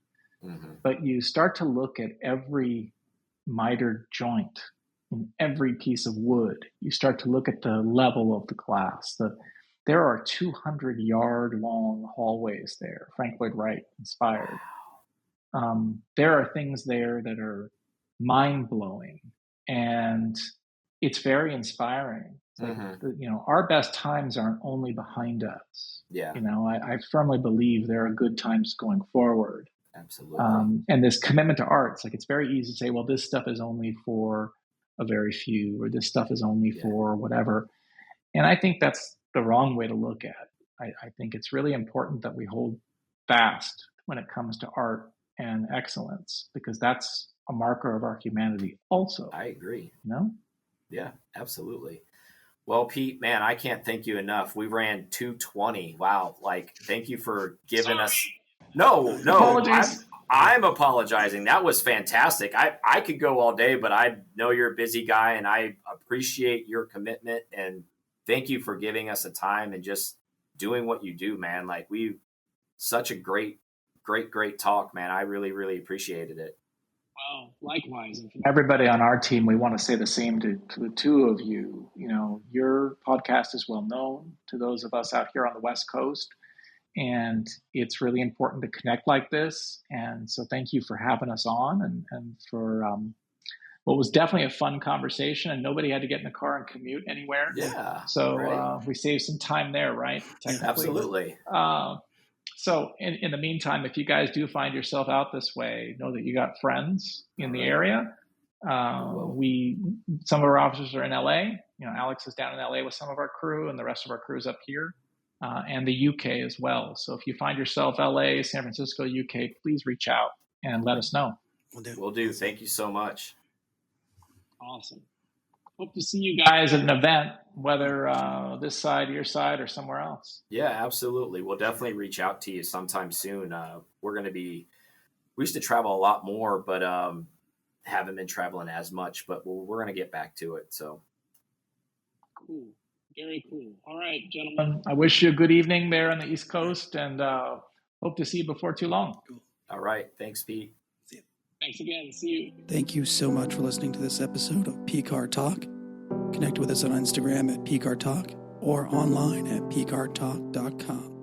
but you start to look at every mitered joint in every piece of wood. You start to look at the level of the glass. There are 200-yard long hallways there, Frank Lloyd Wright inspired. There are things there that are mind-blowing, and it's very inspiring. Like, our best times aren't only behind us. Yeah. I firmly believe there are good times going forward. Absolutely. And this commitment to art, it's very easy to say, well, this stuff is only for a very few, or this stuff is only for whatever. And I think that's the wrong way to look at it. I think it's really important that we hold fast when it comes to art and excellence, because that's a marker of our humanity also. I agree. Yeah, absolutely. Well, Pete, man, I can't thank you enough. We ran 2:20. Wow. Like, thank you for giving us. No, apologies. I'm apologizing. That was fantastic. I could go all day, but I know you're a busy guy, and I appreciate your commitment, and thank you for giving us the time and just doing what you do, man. Like, such a great talk, man. I really, really appreciated it. Well, likewise. And from everybody on our team, we want to say the same to the two of you. Your podcast is well known to those of us out here on the West Coast, and it's really important to connect like this. And so thank you for having us on, and for what was definitely a fun conversation, and nobody had to get in the car and commute anywhere. Yeah. So right. We saved some time there, right? Absolutely. So in the meantime, if you guys do find yourself out this way, know that you got friends in the area. Some of our officers are in LA. Alex is down in LA with some of our crew, and the rest of our crew is up here, and the UK as well. So if you find yourself LA, San Francisco, UK, please reach out and let us know. Will do. Thank you so much. Awesome. Hope to see you guys at an event, whether this side, your side, or somewhere else. Yeah, absolutely. We'll definitely reach out to you sometime soon. We used to travel a lot more, but haven't been traveling as much, but we're going to get back to it. So cool. Very cool. All right, gentlemen. I wish you a good evening there on the East Coast, and hope to see you before too long. Cool. All right. Thanks, Pete. Thanks again. See you. Thank you so much for listening to this episode of P-Car Talk. Connect with us on Instagram at P-Car Talk or online at pcartalk.com.